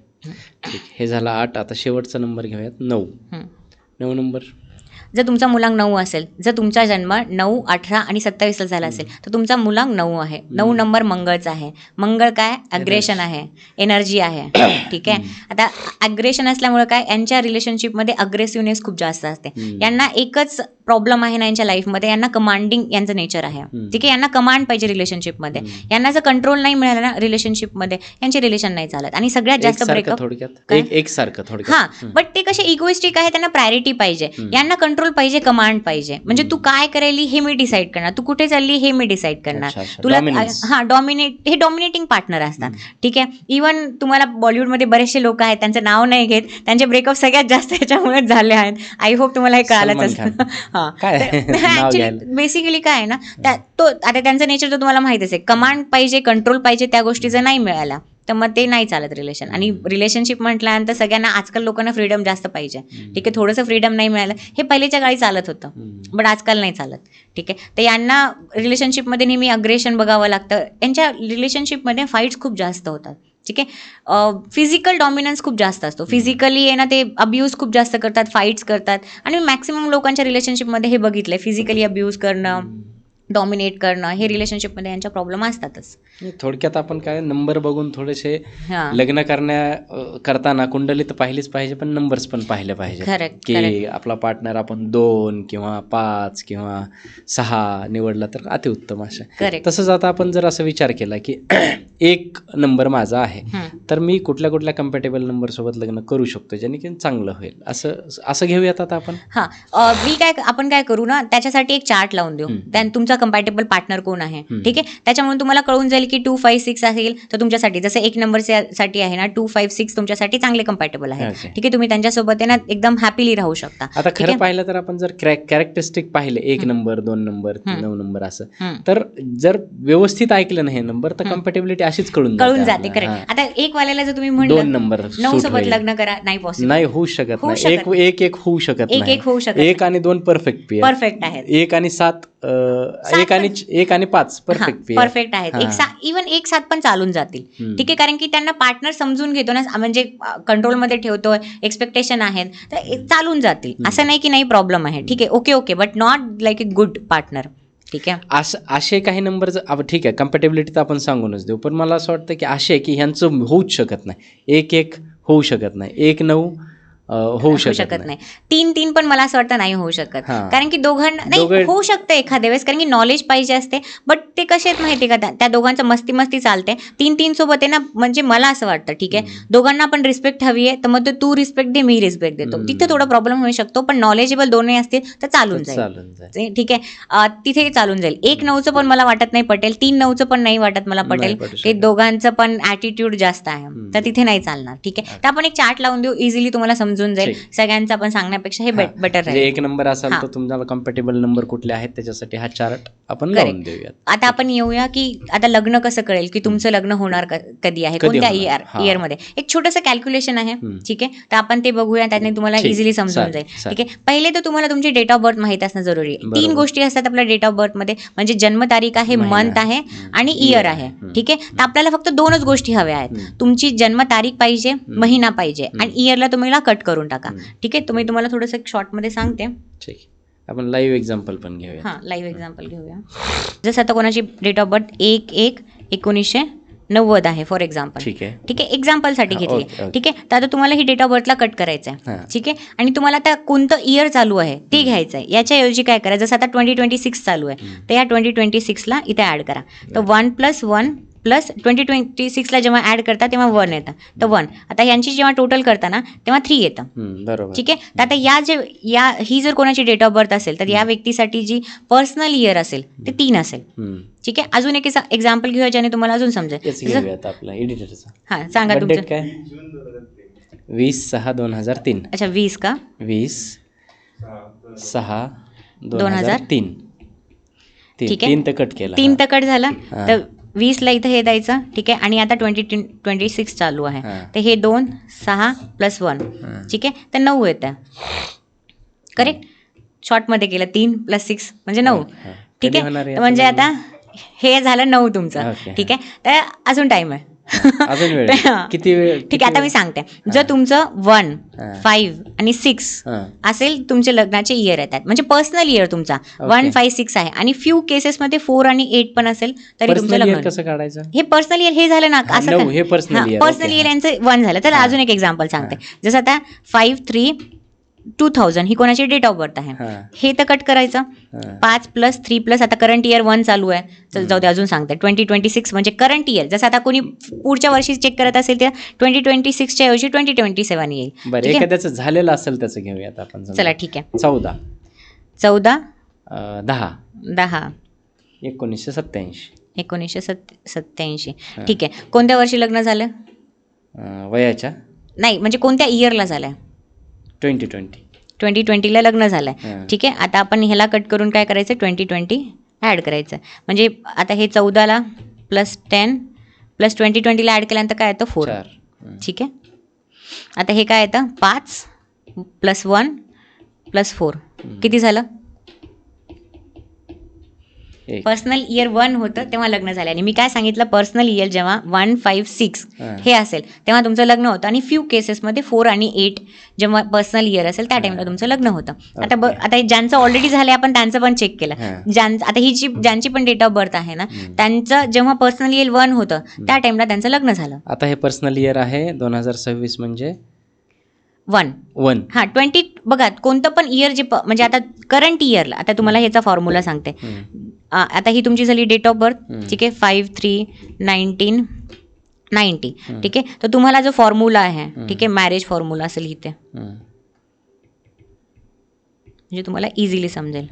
ठीक. हे झालं 8. आता शेवटचा नंबर घेऊयात, 9. 9 नंबर. जर तुमचा मुलांक 9 असेल, जर तुमचा जन्म 9, 18 आणि 27 झाला असेल, तर तुमचा मुलांक 9 आहे. 9 नंबर मंगळचा आहे. मंगळ काय? अग्रेशन आहे, एनर्जी आहे, ठीक आहे. आता अग्रेशन असल्यामुळे काय, यांच्या रिलेशनशिपमध्ये अग्रेसिव्हनेस खूप जास्त असते. यांना एकच प्रॉब्लेम आहे ना यांच्या लाईफमध्ये, यांना कमांडिंग यांचं नेचर आहे, ठीक आहे. यांना कमांड पाहिजे रिलेशनशिपमध्ये. यांना जर कंट्रोल नाही मिळाला ना रिलेशनशिपमध्ये, यांचे रिलेशन नाही चालत. आणि सगळ्यात जास्त ब्रेकअप एकसारखं थोडक्यात. हां, बट ते कसे इगोइस्टिक आहे, त्यांना प्रायोरिटी पाहिजे. यांना कंट्रोल पाहिजे, कमांड पाहिजे. म्हणजे तू काय करायली हे मी डिसाईड करणार, तू कुठे चालली हे मी डिसाईड करणार. तुला हे डॉमिनेटिंग पार्टनर असतात, ठीक आहे. इव्हन तुम्हाला बॉलिवूडमध्ये बरेचसे लोक आहेत, त्यांचं नाव नाही घेत, त्यांचे ब्रेकअप सगळ्यात जास्त याच्यामुळेच झाले आहेत. आय होप तुम्हाला हे कळालंच असेल. बेसिकली काय आहे ना, आता त्यांचं नेचर तर तुम्हाला माहितीच आहे. कमांड पाहिजे, कंट्रोल पाहिजे, त्या गोष्टी जर नाही मिळाल्या तर मग ते नाही चालत रिलेशन. आणि रिलेशनशिप म्हटल्यानंतर सगळ्यांना आजकाल लोकांना फ्रीडम जास्त पाहिजे, ठीक आहे. थोडंसं फ्रीडम नाही मिळालं, हे पहिलेच्या काळी चालत होतं, बट आजकाल नाही चालत, ठीक आहे. तर यांना रिलेशनशिपमध्ये नेहमी अग्रेशन बघावं लागतं. यांच्या रिलेशनशिपमध्ये फाईट्स खूप जास्त होतात, ठीक आहे. फिजिकल डॉमिनन्स खूप जास्त असतो. फिजिकली आहे ना ते अब्यूज खूप जास्त करतात, फाईट्स करतात. आणि मॅक्सिमम लोकांच्या रिलेशनशिपमध्ये हे बघितलंय, फिजिकली अब्यूज करणं, डॉमिनेट करणं, हे रिलेशनशिपमध्ये यांच्या प्रॉब्लेम असतातच. थोडक्यात आपण काय, नंबर बघून थोडेसे लग्न करताना कुंडली तर पाहिलीच पाहिजे, पण नंबर्स पण पाहिले पाहिजे की आपला पार्टनर आपण 2 किंवा 5 किंवा 6 निवडला तर अतिउत्तम. अशा तसंच आता आपण जर असा विचार केला की 1 नंबर माझा आहे, तर मी कुठल्या कुठल्या कम्पॅटेबल नंबर सोबत लग्न करू शकतो ज्याने की चांगलं होईल, असं घेऊयात आता आपण. आपण काय करू ना, त्याच्यासाठी एक चार्ट लावून देऊ. तुमचा कम्पॅटेबल पार्टनर कोण आहे, ठीक आहे. त्याच्यामुळे तुम्हाला कळून जाईल की 2, 5, 6 असेल तर तुमच्यासाठी, जसं 1 नंबरसाठी आहे ना 2, 5, 6 तुमच्यासाठी चांगले कम्पॅटेबल आहे, ठीक आहे. तुम्ही त्यांच्यासोबत आहे ना एकदम हॅपीली राहू शकता. आता खरं पाहिलं तर आपण जर कॅरेक्टरिस्टिक पाहिले 1 नंबर, 2 नंबर, 9 नंबर असं, तर जर व्यवस्थित ऐकलं नाही नंबर तर कम्पॅटेबिलिटी अशीच कळून जाते. करेक्ट. आता 1 वाल्याला जर तुम्ही म्हणलं 2 नंबर 9 सोबत लग्न करा, नाही पॉसिबल, नाही होऊ शकत नाही. 1 होऊ शकत नाही. 1 होऊ शकत. 1 आणि 2 परफेक्ट आहेत. 1 आणि 7 1 आणि 5 परफेक्ट आहेत. इव्हन 1, 7 पण चालून जातील, ठीक आहे. कारण की त्यांना पार्टनर समजून घेतो ना, म्हणजे कंट्रोलमध्ये ठेवतोय, एक्सपेक्टेशन आहेत, तर चालून जातील. असं नाही की नाही प्रॉब्लेम आहे, ठीक आहे. Okay, but not like a good partner, ठीक आहे. असे काही नंबर ठीक आहे, कम्पॅटेबिलिटी तर आपण सांगूनच देऊ, पण मला असं वाटतं की असे की ह्यांचं होऊच शकत नाही. 1 होऊ शकत नाही, 1, 9 होऊ शकत नाही. 3 पण मला असं वाटतं नाही होऊ शकत. कारण की दोघांना नाही होऊ शकतं एखाद्या वेळेस, कारण की नॉलेज पाहिजे असते. बट ते कसे आहेत माहिती का, त्या दोघांचं मस्ती चालते. 3 सोबत आहे ना, म्हणजे मला असं वाटतं ठीक आहे, दोघांना पण रिस्पेक्ट हवी आहे, तर मग तू रिस्पेक्ट दे, मी रिस्पेक्ट देतो. तिथे थोडा प्रॉब्लेम होऊ शकतो, पण नॉलेजेबल दोन्ही असतील तर चालून जाईल, ठीक आहे. तिथे चालून जाईल. 1, 9चं पण मला वाटत नाही पटेल, 3, 9चं पण नाही वाटत मला पटेल. ते दोघांचं पण ऍटिट्यूड जास्त आहे, तर तिथे नाही चालणार, ठीक आहे. तर आपण एक चार्ट लावून देऊ, इझिली तुम्हाला समजून जाईल. सगळ्यांचं आपण सांगण्यापेक्षा हे बेटर राहील. 1 नंबर असेल तर तुम्हाला कम्पॅटेबल नंबर कुठले आहेत त्याच्यासाठी हा चार्ट आपण लावून देऊयात. आता आपण येऊया की आता लग्न कसं कळेल की तुमचं लग्न होणार कधी आहे, कोणत्या इयर मध्ये. एक छोटंसं कॅल्क्युलेशन आहे, ठीक आहे. तर आपण ते बघूया, त्याने तुम्हाला इझिली समजून जाईल, ठीक आहे. पहिले तर तुम्हाला तुमची डेट ऑफ बर्थ माहित असणं जरुरी आहे. 3 गोष्टी असतात आपल्या डेट ऑफ बर्थ मध्ये, म्हणजे जन्मतारीख आहे, मंथ आहे आणि इयर आहे, ठीक आहे. तर आपल्याला फक्त 2च गोष्टी हव्या आहेत. तुमची जन्मतारीख पाहिजे, महिना पाहिजे, आणि इयरला तुम्हाला कट करून टाका, ठीक आहे. तुम्हाला थोडंसं शॉर्ट मध्ये सांगते, ठीक. आपण लाईव्ह एक्झाम्पल पण घेऊया. लाईव्ह एक्झाम्पल घेऊया. जसं आता कोणाची डेट ऑफ बर्थ 1/1/19 90 आहे फॉर एक्झाम्पल. ठीक आहे. ठीक आहे, एक्झाम्पलसाठी हा, घेतली. Okay, okay. ठीक आहे, तर आता तुम्हाला ही डेट ऑफ बर्थला कट करायचं आहे. हां. ठीक आहे, आणि तुम्हाला आता कोणतं इयर चालू आहे ते घ्यायचं आहे. याच्याऐवजी काय करा, जसं आता 2026 चालू आहे तर या 2026ला इथे ॲड करा. तर 1+1 प्लस 2026ला जेव्हा ॲड करता तेव्हा 1 येतं, तर 1. आता यांची जेव्हा टोटल करता ना तेव्हा 3 येतं. बरोबर. ठीक आहे, तर आता ही जर कोणाची डेट ऑफ बर्थ असेल तर या व्यक्तीसाठी जी पर्सनल इयर असेल ते 3 असेल. ठीक आहे, अजून एक एक्झाम्पल घेऊया ज्याने तुम्हाला अजून समजेल. तेच घेऊया आता आपला एडिटरचा. हां, सांगा बर्थ तुमचं. डेट काय? 20/6/2003. अच्छा, 20 का? 20/6/2003. ठीक आहे. 3 तर कट केला. 3 तर कट झाला, हां. तर 20ला इथं हे द्यायचं. ठीक आहे, आणि आता 2026 चालू आहे हां. तर हे 2, 6 + 1. हां. ठीक आहे, तर 9 येतं. करेक्ट, शॉर्टमध्ये केलं 3 + 6 म्हणजे 9. हां. ठीक कधी आहे, होणार तर म्हणजे आता हे झालं 9 तुमचं. ओके. ठीक आहे, तर अजून टाईम आहे. अजून वेळ आहे. हां. किती वेळ? ठीक आहे, आता मी सांगते. जर तुमचं 1, हां. 5 आणि 6 हां. असेल तुमचे लग्नाचे इयर येतात, म्हणजे पर्सनल इयर तुमचा 1, 5, 6 आहे, आणि फ्यू केसेसमध्ये 4 आणि 8 पण असेल तरी तुमचं पर्सनल लग्न इयर होईल. कसं काढायचं? हे पर्सनल इयर हे झालं ना, हां, असं 9 हे पर्सनल इयर. पर्सनल इयर यांचं 1 झालं. तर अजून एक एक्झाम्पल सांगते. जसं आता 5/3/2000 ही कोणाची डेट ऑफ बर्थ आहे, हां. हे तर कट करायचं. 5 + 3 + आता करंट इयर 1 चालू आहे. चल जाऊ दे, अजून सांगते. 2026 म्हणजे करंट इयर. जसं आता कोणी पुढच्या वर्षी चेक करत असेल तर 2026च्या ऐवजी 2027 येईल. बरं, ठीक आहे? एखाद्याचं झालेलं असेल त्याचं घेऊया आता आपण. चला, ठीक आहे. 14 14 10 10 1987. 1987. ठीक आहे, कोणत्या वर्षी लग्न झालं? वयाच्या नाही, म्हणजे कोणत्या इयरला झालंय? 2020. 2020ला लग्न झालंय. हां. ठीक आहे, आता आपण ह्याला कट करून काय करायचं, 2020 ॲड करायचं. म्हणजे आता हे 14ला +10 + 2020ला ॲड केल्यानंतर काय येतं, 4. 4. ठीक आहे, आता हे काय येतं, 5 + 1 + 4 किती झालं? पर्सनल इयर 1 होतं तेव्हा लग्न झालं, आणि मी काय सांगितलं, पर्सनल इयर जेव्हा 1, 5, 6 हे असेल तेव्हा तुमचं लग्न होतं, आणि फ्यू केसेसमध्ये 4 आणि 8 जेव्हा पर्सनल इयर असेल त्या टाइमला तुमचं लग्न होतं. आता ज्यांचं ऑलरेडी झालं आपण त्यांचं पण चेक केलं. आता ही ज्यांची पण डेट ऑफ बर्थ आहे ना, त्यांचं जेव्हा पर्सनल इयर 1 होतं त्या टाइमला त्यांचं लग्न झालं. आता हे पर्सनल इयर आहे 2026 म्हणजे 1. हां, 20 बघा, कोणतं पण इयर जे म्हणजे आता करंट इयरला, आता तुम्हाला ह्याचा फॉर्म्युला सांगते. आता ही तुमची झाली डेट ऑफ बर्थ. ठीक आहे, 5/3/1990. ठीक आहे, तर तुम्हाला जो फॉर्म्युला आहे, ठीक आहे, मॅरेज फॉर्म्युला असेल इथे, म्हणजे तुम्हाला इझिली समजेल.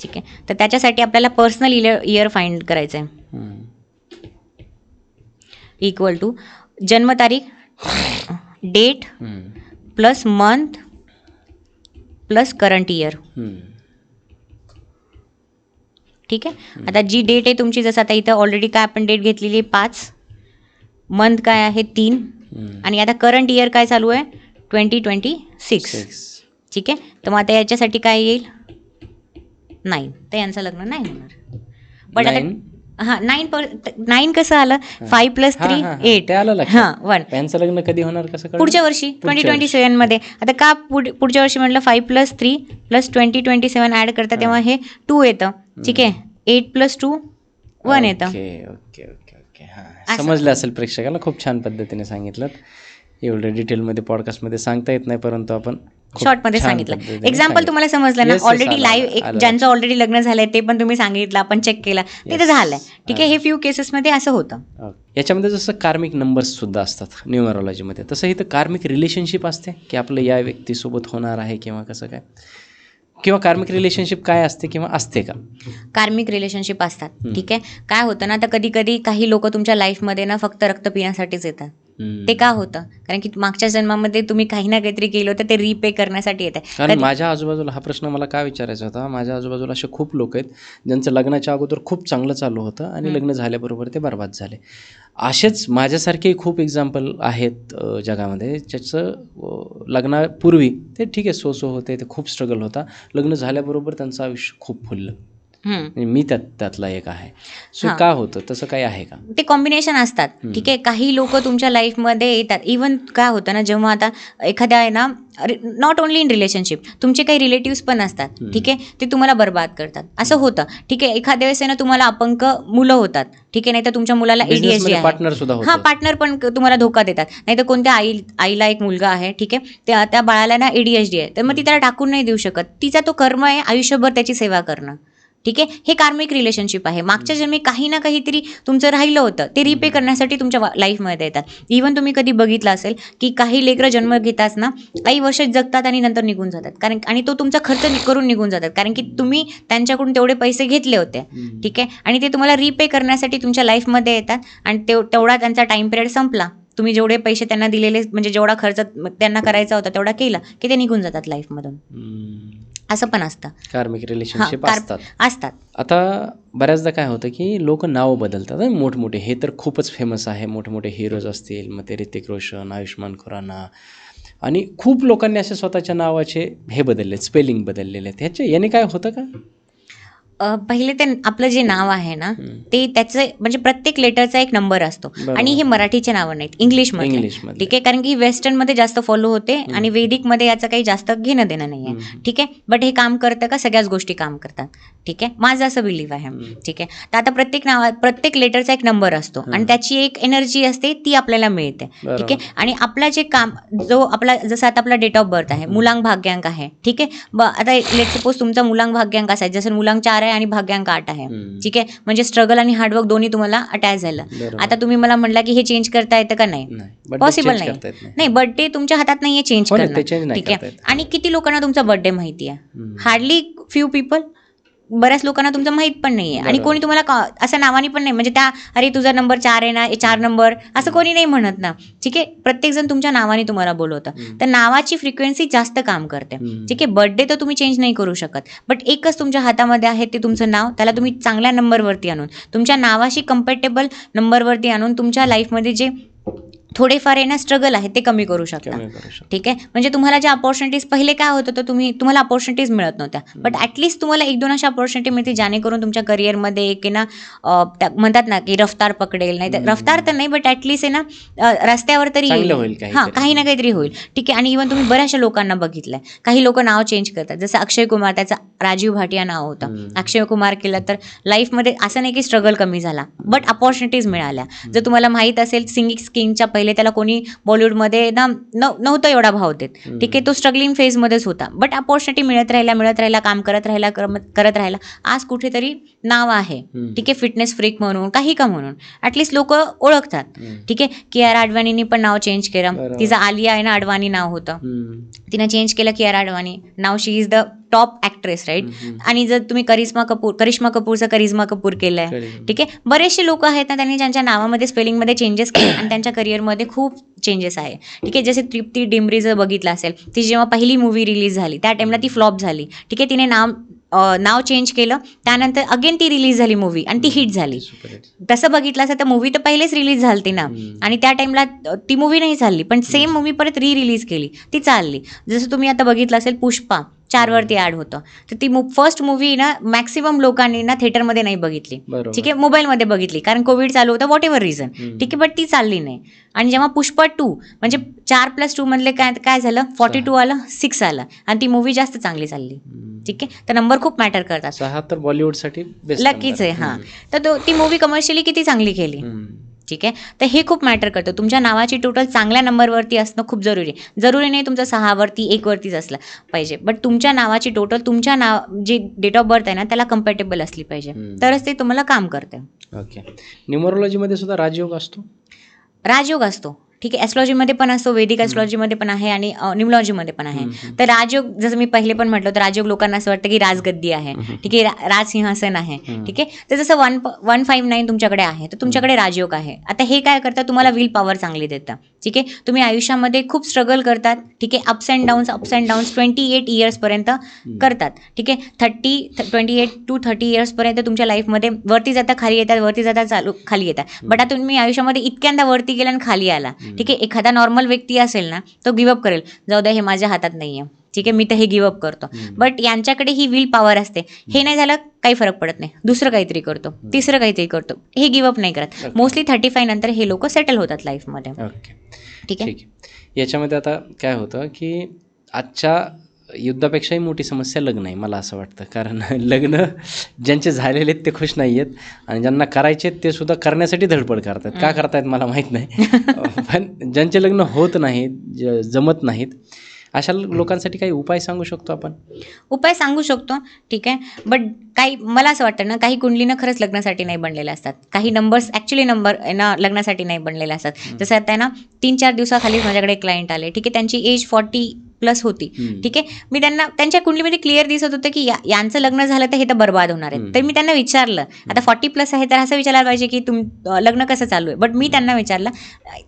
ठीक आहे, तर त्याच्यासाठी आपल्याला पर्सनल इयर फाइंड करायचं आहे. इक्वल टू जन्मतारीख, date plus month plus current year. ठीक आहे, आता जी डेट आहे तुमची, जसं आता इथं ऑलरेडी काय आपण डेट घेतलेली आहे 5, मंथ काय आहे 3, आणि आता करंट इयर काय चालू आहे 2026. ठीक आहे, तर मग आता याच्यासाठी काय येईल 9. तर यांचं लग्न नाही होणार. बट आता हां, 9 कसं आलं, 5 + 3 8. हां, 1. यांचं लग्न कधी होणार, कसं कळलं? पुढच्या वर्षी 2027 मध्ये. आता का पुढच्या वर्षी म्हटलं, 5 + 3 + 2027 ॲड करता तेव्हा हे 2 येतं. ठीक आहे, 8 + 2 1 येतं. Okay okay okay okay. हां, समजलं असेल प्रेक्षकाला. खूप छान पद्धतीने सांगितलं. एवढं डिटेलमध्ये पॉडकास्टमध्ये सांगता येत नाही, परंतु आपण शॉर्टमध्ये सांगितलं. एक्झाम्पल तुम्हाला समजलं ना, ऑलरेडी लाईव्ह ज्यांचं ऑलरेडी लग्न झालंय ते पण तुम्ही सांगितलं, आपण चेक केलं, ते तर झालंय. ठीक आहे, हे फ्यू केसेसमध्ये असं होतं. याच्यामध्ये जसं कार्मिक नंबर्स सुद्धा असतात न्यूमरोलॉजीमध्ये, तसं इथं कार्मिक रिलेशनशिप असते की आपलं या व्यक्तीसोबत होणार आहे किंवा कसं काय, किंवा कार्मिक रिलेशनशिप काय असते किंवा असते का? कार्मिक रिलेशनशिप असतात. ठीक आहे, काय होतं ना, तर कधी कधी काही लोक तुमच्या लाईफमध्ये ना फक्त रक्त पिण्यासाठीच येतात. ते का होतं, कारण की मागच्या जन्मामध्ये तुम्ही काही ना काहीतरी केलं होतं, ते रिपे करण्यासाठी येते. कारण माझ्या आजूबाजूला हा प्रश्न मला का विचारायचा होता, माझ्या आजूबाजूला असे खूप लोक आहेत ज्यांचं लग्नाच्या अगोदर खूप चांगलं चालू होतं आणि लग्न झाल्याबरोबर ते बरबाद झाले. असेच माझ्यासारखे खूप एक्झाम्पल आहेत जगामध्ये, ज्याचं लग्नापूर्वी ते ठीक आहे, सो होते, ते खूप स्ट्रगल होता, लग्न झाल्याबरोबर त्यांचं आयुष्य खूप फुललं. हम्म. मी त्यातला एक आहे. सो हां. का होतं तसं काही आहे का? ते कॉम्बिनेशन असतात. ठीक आहे, काही लोक तुमच्या लाईफमध्ये येतात. इवन काय होतं ना, जेव्हा आता एखाद्या आहे ना, नॉट ओन्ली इन रिलेशनशिप, तुमचे काही रिलेटिव्स पण असतात. ठीक आहे, ते तुम्हाला बरबाद करतात. असं होतं. ठीक आहे, एखाद्या वेळेस आहे ना तुम्हाला अपंग मुलं होतात. ठीक आहे, नाही तर तुमच्या मुलाला ADHD आहे. पार्टनर सुद्धा हां, होतं. पार्टनर पण तुम्हाला धोका देतात. नाही तर कोणत्या आईला एक मुलगा आहे. ठीक आहे, त्या बाळाला ना ADHD आहे, तर मग ती त्याला टाकून नाही देऊ शकत. तिचा तो कर्म आहे आयुष्यभर त्याची सेवा करणं. ठीक आहे, हे कार्मिक रिलेशनशिप आहे. मागच्या जन्मी काही ना काहीतरी तुमचं राहिलं होतं, ते रिपे करण्यासाठी तुमच्या लाईफमध्ये येतात. इव्हन तुम्ही कधी बघितलं असेल की काही लेकरं जन्म घेताच ना काही वर्ष जगतात आणि नंतर निघून जातात. कारण आणि तो तुमचा खर्च करून निघून जातात, कारण की तुम्ही त्यांच्याकडून तेवढे पैसे घेतले होते. ठीक आहे, आणि ते तुम्हाला रिपे करण्यासाठी तुमच्या लाईफमध्ये येतात आणि तेवढा त्यांचा टाइम पिरियड संपला. तुम्ही जेवढे पैसे त्यांना दिलेले, म्हणजे जेवढा खर्च त्यांना करायचा होता तेवढा केला की ते निघून जातात लाईफमधून. असं पण असतं. कार्मिक रिलेशनशिप असतात. आता बऱ्याचदा काय होतं की लोक नावं बदलतात मोठमोठे. हे तर खूपच फेमस आहे, मोठमोठे हिरोज असतील, मग ते ऋतिक रोशन, आयुष्मान खुराना, आणि खूप लोकांनी असे स्वतःच्या नावाचे हे बदलले, स्पेलिंग बदललेले आहेत. याने काय होतं का? पहिले ते आपलं जे नाव आहे ना, ते त्याचं म्हणजे प्रत्येक लेटरचा एक नंबर असतो. आणि हे मराठीचे नावं नाहीत, इंग्लिशमध्ये. ठीक आहे, कारण की वेस्टर्नमध्ये जास्त फॉलो होते आणि वैदिकमध्ये याचं काही जास्त घेणं देणं नाही आहे. ठीक आहे, बट हे काम करतं का? सगळ्याच गोष्टी काम करतात. ठीक आहे, माझं असं बिलीव्ह आहे. ठीक आहे, तर आता प्रत्येक लेटरचा एक नंबर असतो आणि त्याची एक एनर्जी असते, ती आपल्याला मिळते. ठीक आहे, आणि आपला जे काम जसं आता आपला डेट ऑफ बर्थ आहे, मुलांक भाग्यांक आहे. ठीक आहे, आता लेट सपोज तुमचा मुलांक भाग्यांक असा आहे, जसं मुलांक 4 आणि भाग्यांक 8 आहे. ठीक आहे, म्हणजे स्ट्रगल आणि हार्डवर्क दोन्ही तुम्हाला अटॅच झालं. आता तुम्ही मला म्हटला की हे चेंज करता येतं का? नाही, पॉसिबल नाही. बर्थडे तुमच्या हातात नाहीये चेंज करणं. ठीक आहे, आणि किती लोकांना तुमचा बर्थडे माहिती आहे? Hardly few people. बऱ्याच लोकांना तुमचं माहित पण नाहीये आणि कोणी तुम्हाला असं नावानी पण नाही, म्हणजे त्या अरे तुझा नंबर 4 आहे ना, 4 नंबर असं कोणी नाही म्हणत ना. ठीक आहे, प्रत्येक जण तुमच्या नावाने तुम्हाला बोलवतं. तर नावाची फ्रिक्वेन्सी जास्त काम करते. ठीक आहे, बर्थडे तर तुम्ही चेंज नाही करू शकत, बट एकच तुमच्या हातामध्ये आहे, ते तुमचं नाव. त्याला तुम्ही चांगल्या नंबरवरती आणून, तुमच्या नावाशी कम्पॅटेबल नंबरवरती आणून तुमच्या लाईफमध्ये जे थोडेफार आहे ना स्ट्रगल आहे ते कमी करू शकता. ठीक आहे, म्हणजे तुम्हाला ज्या अपॉर्च्युनिटीज पहिले काय होतं, तर तुम्हाला अपॉर्च्युनिटीज मिळत नव्हत्या, बट ॲटलिस्ट तुम्हाला 1-2 अशा अपॉर्च्युनिटी मिळते जेणेकरून तुमच्या करिअरमध्ये एक आहे ना म्हणतात ना की रफ्तार पकडेल. नाही तर रफ्तार तर नाही, बट ॲटलिस्ट आहे ना रस्त्यावर तरी येईल. हां, काही ना काहीतरी होईल. ठीक आहे, आणि इव्हन तुम्ही बऱ्याचशा लोकांना बघितलंय, काही लोक नाव चेंज करतात. जसं अक्षय कुमार, त्याचा राजीव भाटिया नाव होतं. अक्षय कुमार केलं तर लाईफमध्ये असं नाही की स्ट्रगल कमी झाला, बट अपॉर्च्युनिटीज मिळाल्या. जर तुम्हाला माहीत असेल, सिंगिंग किंगच्या पहिले त्याला कोणी बॉलिवूडमध्ये ना नव्हतं एवढा भाव देत. ठीक आहे, तो स्ट्रगलिंग फेजमध्येच होता, बट अपॉर्च्युनिटी मिळत राहिला, काम करत राहिला, आज कुठेतरी नाव आहे. ठीक आहे, फिटनेस फ्रीक म्हणून, काही का म्हणून ॲटलिस्ट लोक ओळखतात. ठीक आहे, कियारा अडवाणींनी पण नाव चेंज केलं. तिचं आलिया आहे ना अडवाणी नाव होतं, तिनं चेंज केलं कियारा अडवाणी. नाव she is the top actress, right. आणि जर तुम्ही करिश्मा कपूरचं करिश्मा कपूर केलंय. ठीक आहे, बरेचसे लोक आहेत ना, त्यांनी ज्यांच्या नावामध्ये स्पेलिंगमध्ये चेंजेस केले आणि त्यांच्या करिअरमध्ये खूप चेंजेस आहे. ठीक आहे, जसे तृप्ती डिमरी जर बघितलं असेल, ती जेव्हा पहिली मूवी रिलीज झाली त्या टाइमला ती फ्लॉप झाली. ठीक आहे, तिने नाव चेंज केलं, त्यानंतर अगेन ती रिलीज झाली मूवी आणि ती हिट झाली. तसं बघितलं असं तर मूवी तर पहिलेच रिलीज झाली ना, आणि त्या टाइमला ती मूवी नाही चालली, पण सेम मूवी परत रिलीज केली, ती चालली. जसं तुम्ही आता बघितलं असेल पुष्पा 4 वरती ॲड होतं, तर ती फर्स्ट मूवी ना मॅक्सिमम लोकांनी ना थिएटरमध्ये नाही बघितली. ठीक आहे, मोबाईलमध्ये बघितली, कारण कोविड चालू होतं, व्हॉट एव्हर रिझन. ठीक आहे, बट ती चालली नाही. आणि जेव्हा पुष्पा 2 म्हणजे 4+2 मधले काय झालं, 42 आलं, 6 आलं, आणि ती मूवी जास्त चांगली चालली. ठीक आहे, तर नंबर खूप मॅटर करतात. 6 तर बॉलिवूडसाठी लकीच आहे. हां, तर ती मूवी कमर्शियली किती चांगली केली. ठीक आहे, तर हे खूप मॅटर करतं. तुमच्या नावाची टोटल चांगल्या नंबरवरती असणं खूप जरुरी आहे. जरुरी नाही तुमचं 6 वरती 1 वरतीच असलं पाहिजे, बट तुमच्या नावाची टोटल तुमच्या जी डेट ऑफ बर्थ आहे ना त्याला कम्पॅटेबल असली पाहिजे, तरच ते तुम्हाला काम करते. ओके, न्यूमरोलॉजीमध्ये सुद्धा राजयोग असतो. ठीक आहे, ॲस्ट्रॉलॉजीमध्ये पण असतो, वैदिक ॲस्ट्रॉलॉजीमध्ये पण आहे आणि न्यूमरोलॉजीमध्ये पण आहे. तर राजयोग, जसं मी पहिले पण म्हटलं, तर राजयोग लोकांना असं वाटतं की राजगद्दी आहे. ठीक आहे, राजसिंहासन आहे. ठीक आहे, तर जसं 159 तुमच्याकडे आहे, तर तुमच्याकडे राजयोग आहे. आता हे काय करतं, तुम्हाला विल पॉवर चांगली देतं. ठीक आहे, तुम्ही आयुष्यामध्ये खूप स्ट्रगल करतात. ठीक आहे, अप्स अँड डाऊन्स 28 इयर्सपर्यंत करतात. ठीक आहे, 28 to 30 इयर्सपर्यंत तुमच्या लाईफमध्ये वरती जाता खाली येतात, वरती जाता खाली येतात. बट आता तुम्ही आयुष्यामध्ये इतक्यांदा वरती गेला आणि खाली आला. ठीक आहे, एखादा नॉर्मल व्यक्ती असेल ना, तो गिवअप करेल, जाऊ द्या, हे माझ्या हातात नाही आहे. ठीक आहे, मी तर हे गिव्हअप करतो. बट यांच्याकडे ही विल पॉवर असते. हे नाही झालं काही फरक पडत नाही, दुसरं काहीतरी करतो, तिसरं काहीतरी करतो, हे गिव्हअप नाही करत. मोस्टली 35 नंतर हे लोक सेटल होतात लाईफमध्ये. ओके, ठीक आहे. याच्यामध्ये आता काय होतं की आजच्या युद्धापेक्षाही मोठी समस्या लग्न आहे मला असं वाटतं. कारण लग्न ज्यांचे झालेले आहेत ते खुश नाही आहेत आणि ज्यांना करायचे आहेत ते सुद्धा करण्यासाठी धडपड करतात. का करतायत मला माहीत नाही. पण ज्यांचे लग्न होत नाहीत, जमत नाहीत, अशा लोकांसाठी काही उपाय सांगू शकतो आपण? उपाय सांगू शकतो, ठीक आहे. बट काही मला असं वाटतं ना, काही कुंडलीनं खरंच लग्नासाठी नाही बनलेल्या असतात. काही नंबर्स ॲक्च्युली नंबर ना लग्नासाठी नाही बनलेले असतात. जसं आता आहे ना, 3-4 दिवसाखालीच माझ्याकडे क्लायंट आले, ठीक आहे. त्यांची एज 40+ होती, ठीक आहे. मी त्यांच्या कुंडलीमध्ये क्लिअर दिसत होतं की यांचं लग्न झालं तर हे तर बरबाद होणार आहे. तर मी त्यांना विचारलं, आता 40+ आहे तर असं विचारायला पाहिजे की लग्न कसं चालू आहे. बट मी त्यांना विचारलं,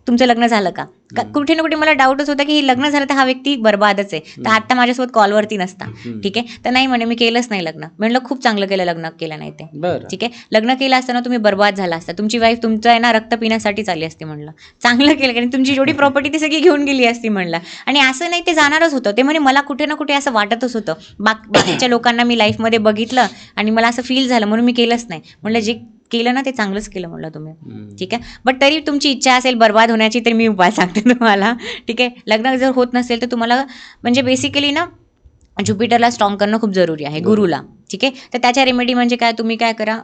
तुमचं लग्न झालं का? कुठे ना कुठे मला डाऊटच होता की हे लग्न झालं तर हा व्यक्ती बरबादच आहे, तर आता माझ्यासोबत कॉलवरती नसता, ठीक आहे. तर नाही म्हणे, मी केलंच नाही लग्न. म्हणलं खूप चांगलं केलं, लग्न केलं नाही ते, ठीक आहे. लग्न केलं असताना तुम्ही बरबाद झाला असता, तुमची वाईफ तुमचं आहे ना रक्त पिण्यासाठी आली असती. म्हणलं चांगलं केलं, कारण तुमची जेवढी प्रॉपर्टी ती सगळी घेऊन गेली असती म्हणलं. आणि असं नाही, ते जाणारच होतं. ते म्हणे मला कुठे ना कुठे असं वाटतच होतं, बाकीच्या लोकांना मी लाईफमध्ये बघितलं आणि मला असं फील झालं, म्हणून मी केलंच नाही. म्हणलं जे केलं ना ते चांगलंच केलं म्हणलं तुम्ही, ठीक आहे. बट तरी तुमची इच्छा असेल बरबाद होण्याची तर मी उपाय सांगते तुम्हाला, ठीक आहे. लग्न जर होत नसेल तर तुम्हाला म्हणजे बेसिकली ना ज्युपिटरला स्ट्रॉंग करणं खूप जरुरी आहे, गुरुला, ठीक आहे. तर त्याच्या रेमेडी म्हणजे काय, तुम्ही काय करा,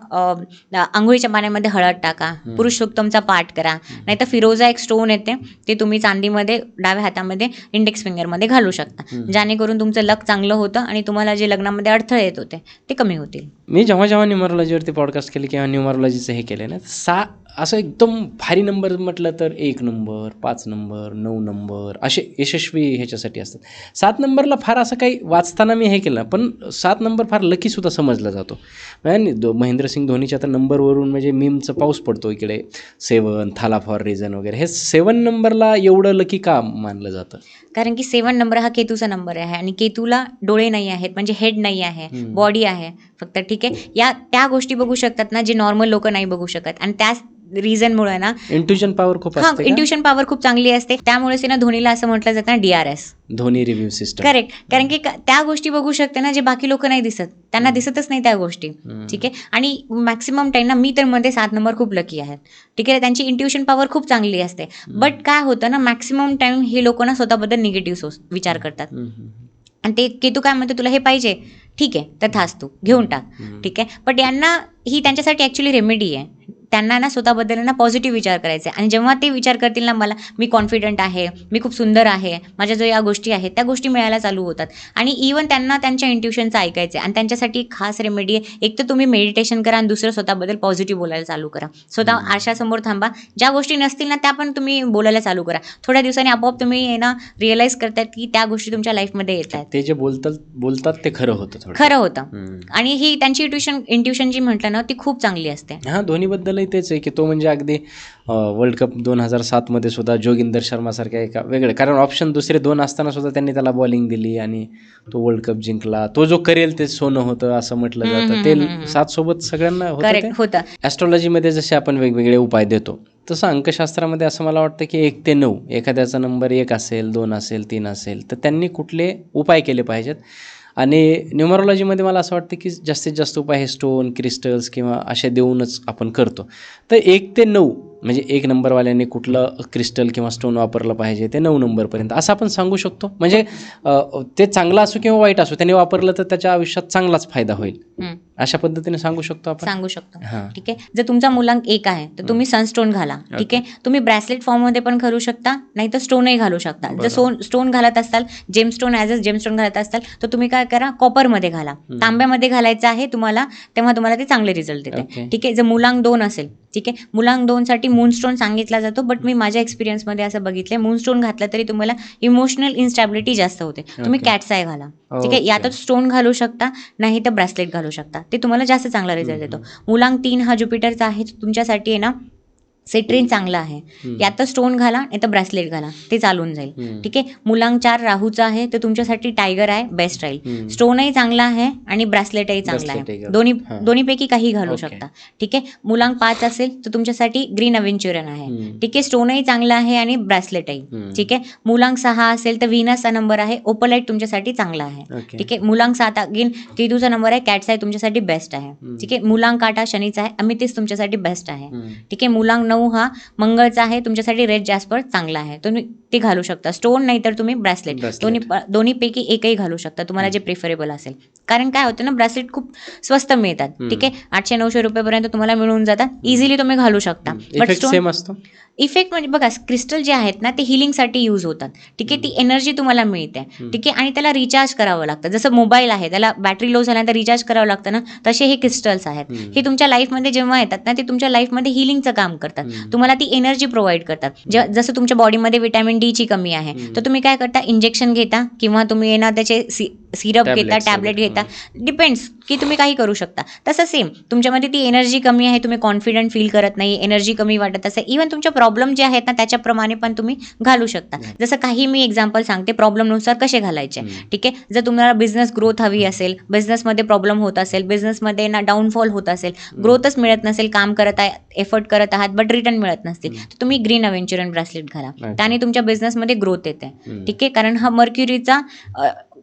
आंघोळीच्या पाण्यामध्ये हळद टाका, पुरुषोत्तमचा पाठ करा, नाही तर फिरोजा एक स्टोन येते, ते तुम्ही चांदीमध्ये डाव्या हातामध्ये इंडेक्स फिंगरमध्ये घालू शकता, जेणेकरून तुमचं लक चांगलं होतं आणि तुम्हाला जे लग्नामध्ये अडथळे येत होते ते कमी होतील. मी जेव्हा न्यूमरोलॉजीवरती पॉडकास्ट केले किंवा न्यूमरोलॉजीचं हे केलं ना, असं एकदम भारी नंबर म्हटलं तर 1 नंबर, 5 नंबर, 9 नंबर असे यशस्वी ह्याच्यासाठी असतात. 7 नंबरला फार असं काही वाचताना मी हे केलं, पण 7 नंबर फार लकीसुद्धा समजला जातो. महेंद्रसिंग धोनीच्या आता नंबरवरून म्हणजे मीमचा पाऊस पडतो इकडे, 7 थाला फॉर रिझन वगैरे. हे 7 नंबरला एवढं लकी का मानलं जातं? कारण की 7 नंबर हा केतूचा नंबर आहे आणि केतूला डोळे नाही आहेत, म्हणजे हेड नाही आहे, बॉडी आहे फक्त, ठीक आहे. त्या गोष्टी बघू शकतात ना जे नॉर्मल लोक नाही बघू शकत. आणि त्याच रिझनमुळे ना इंट्युशन पॉवर खूप असते. इंट्युशन पॉवर खूप चांगली असते. त्यामुळेच ना धोनीला असं म्हटलं जातं ना DRS, Dhoni review system. Correct. कारण की त्या गोष्टी बघू शकते ना जे बाकी लोक नाही दिसत, त्यांना दिसतच नाही त्या गोष्टी, ठीक आहे. आणि मॅक्सिमम टाइम ना मी तर मध्ये 7 नंबर खूप लकी आहेत, ठीक आहे. त्यांची इंट्युशन पॉवर खूप चांगली असते. बट काय होतं ना, मॅक्सिमम टाइम हे लोक ना स्वतःबद्दल निगेटिव्ह विचार करतात. आणि ते केतू काय म्हणतो, तुला हे पाहिजे, ठीक आहे, तर थास तू घेऊन टाक, ठीक आहे. बट यांना ही त्यांच्यासाठी ॲक्च्युली रेमेडी आहे. त्यांना ना स्वतःबद्दल ना पॉझिटिव्ह विचार करायचे. आणि जेव्हा ते विचार करतील ना, मला मी कॉन्फिडंट आहे, मी खूप सुंदर आहे, माझ्या जो या गोष्टी आहेत त्या गोष्टी मिळायला चालू होतात. आणि इवन त्यांना त्यांच्या इंट्युशनचं ऐकायचं आहे. आणि त्यांच्यासाठी खास रेमेडी आहे, एक तर तुम्ही मेडिटेशन करा आणि दुसरं स्वतःबद्दल पॉझिटिव्ह बोलायला चालू करा. स्वतः आरशासमोर थांबा, ज्या गोष्टी नसतील ना त्या पण तुम्ही बोलायला चालू करा. थोड्या दिवसांनी आपोआप तुम्ही ना रिअलाईज करतात की त्या गोष्टी तुमच्या लाईफमध्ये येत आहेत. ते जे बोलतात ते खरं होतं, खरं होतं. आणि ही त्यांची इंट्युशन जी म्हटलं ना ती खूप चांगली असते. हां, धोनीबद्दलही तेच आहे की तो म्हणजे अगदी वर्ल्ड कप 2007 शुद्धा जोगिंदर शर्मासारख्या एका वेगळं, कारण ऑप्शन दुसरे 2 असताना सुद्धा त्यांनी त्याला बॉलिंग दिली आणि तो वर्ल्ड कप जिंकला. तो जो करेल ते सोनं होतं असं म्हटलं जातं. ते 7 सोबत सगळ्यांना होतं. ॲस्ट्रॉलॉजीमध्ये जसे आपण वेगवेगळे उपाय देतो तसं अंकशास्त्रामध्ये असं मला वाटतं की 1 ते 9 एखाद्याचा नंबर 1 असेल, 2 असेल, 3 असेल तर त्यांनी कुठले उपाय केले पाहिजेत. आणि न्यूमरोलॉजीमध्ये मला असं वाटतं की जास्तीत जास्त उपाय हे स्टोन, क्रिस्टल्स किंवा असे देऊनच आपण करतो. तर 1 ते 9 म्हणजे 1 नंबरवाल्याने कुठलं क्रिस्टल किंवा स्टोन वापरलं पाहिजे ते 9 नंबरपर्यंत असं आपण सांगू शकतो. म्हणजे ते चांगलं असो किंवा वाईट असो, त्याने वापरलं तर त्याच्या आयुष्यात चांगलाच फायदा होईल, अशा पद्धतीने सांगू शकतो आपण. सांगू शकतो, ठीक आहे. जर तुमचा मुलांक 1 आहे तर तुम्ही सनस्टोन घाला, ठीक आहे. तुम्ही ब्रेसलेट फॉर्ममध्ये पण करू शकता, नाही तर स्टोनही घालू शकता. जर स्टोन घालत असाल, जेमस्टोन जेमस्टोन घालत असाल तर तुम्ही काय करा, कॉपरमध्ये घाला. तांब्यामध्ये घालायचं आहे तुम्हाला, तेव्हा तुम्हाला ते चांगले रिझल्ट देते, ठीक आहे. जर मुलांक 2 असेल, ठीक आहे, मुलांक 2 साठी मूनस्टोन सांगितला जातो. बट मी माझ्या एक्सपिरियन्समध्ये असं बघितलंय, मूनस्टोन घातला तरी तुम्हाला इमोशनल इन्स्टॅबिलिटी जास्त होते. तुम्ही कॅट्स आय घाला, ठीक आहे. यातच स्टोन घालू शकता, नाही तर ब्रेसलेट घालू शकता, ते तुम्हाला जास्त चांगला रिझल्ट देतो. मुलांक 3 हा ज्युपिटरचा आहे, तुमच्यासाठी आहे ना सेट्रिन चांगलं आहे, या तर स्टोन घाला नाही तर ब्रेसलेट घाला, ते चालून जाईल. ठीक आहे. मुलांक 4 राहूचं आहे तर तुमच्यासाठी टायगर आहे, बेस्ट राहील. स्टोनही चांगला आहे आणि ब्रेसलेटही चांगला आहे, दोन्हीपैकी काही घालू शकता. ठीक आहे. मुलांक 5 असेल तर तुमच्यासाठी ग्रीन अव्हेंच्युरन आहे. ठीक आहे. स्टोनही चांगला आहे आणि ब्रेसलेटही. ठीक आहे. मुलांक 6 असेल तर व्हीनसचा नंबर आहे, ओपलाइट तुमच्यासाठी चांगला आहे. ठीक आहे. मुलांक 7 अगेन केतूचा नंबर आहे, कॅट्स आहे, तुमच्यासाठी बेस्ट आहे. ठीक आहे. मुलांक 8 शनीचा आहे, अमितीस तुमच्यासाठी बेस्ट आहे. ठीक आहे. मुलांक 9 हा मंगळचा आहे, तुमच्यासाठी रेड जॅस्पर चांगला आहे, तुम्ही ते घालू शकता. स्टोन नाही तर तुम्ही ब्रेसलेट, दोन्हीपैकी एकही घालू शकता, तुम्हाला जे प्रिफरेबल असेल. कारण काय होतं ना, ब्रेसलेट खूप स्वस्त मिळतात. ठीक आहे. 800-900 रुपयेपर्यंत तुम्हाला मिळून जातात, इझिली तुम्ही घालू शकता. बट सेम असतो इफेक्ट म्हणजे बघा, क्रिस्टल जे आहेत ना ते हिलिंगसाठी यूज होतात. ठीक आहे. ती एनर्जी तुम्हाला मिळते. ठीक आहे. आणि त्याला रिचार्ज करावं लागतं. जसं मोबाईल आहे, त्याला बॅटरी लो झाल्यानंतर रिचार्ज करावं लागतं ना, तसे हे क्रिस्टल्स आहेत. हे तुमच्या लाईफमध्ये जेव्हा येतात ना, ते तुमच्या लाईफमध्ये हिलिंगचं काम करतात, तुम्हाला ती एनर्जी प्रोव्हाइड करतात. जसं तुमच्या बॉडीमध्ये व्हिटॅमिन डी ची कमी आहे तर तुम्ही काय करता, इंजेक्शन घेता किंवा तुम्ही ना त्याचे सिरप घेता, टॅबलेट घेता, डिपेंड्स की तुम्ही काही करू शकता. तसं सेम तुमच्यामध्ये ती एनर्जी कमी आहे, तुम्ही कॉन्फिडंट फील करत नाही, एनर्जी कमी वाटत असेल, इव्हन तुमच्या प्रॉब्लेम जे आहेत ना त्याच्याप्रमाणे पण तुम्ही घालू शकता. जसं काही मी एक्झाम्पल सांगते प्रॉब्लेमनुसार कसे घालायचे. ठीक आहे. जर तुम्हाला बिझनेस ग्रोथ हवी असेल, बिझनेसमध्ये प्रॉब्लेम होत असेल, बिझनेसमध्ये ना डाऊनफॉल होत असेल, ग्रोथच मिळत नसेल, काम करत आहे, एफर्ट करत आहात बट रिटर्न मिळत नसतील, तर तुम्ही ग्रीन अव्हेंच्युरन ब्रेसलेट घाला, त्याने तुमच्या बिझनेसमध्ये ग्रोथ येते. ठीक आहे. कारण हा मर्क्युरीचा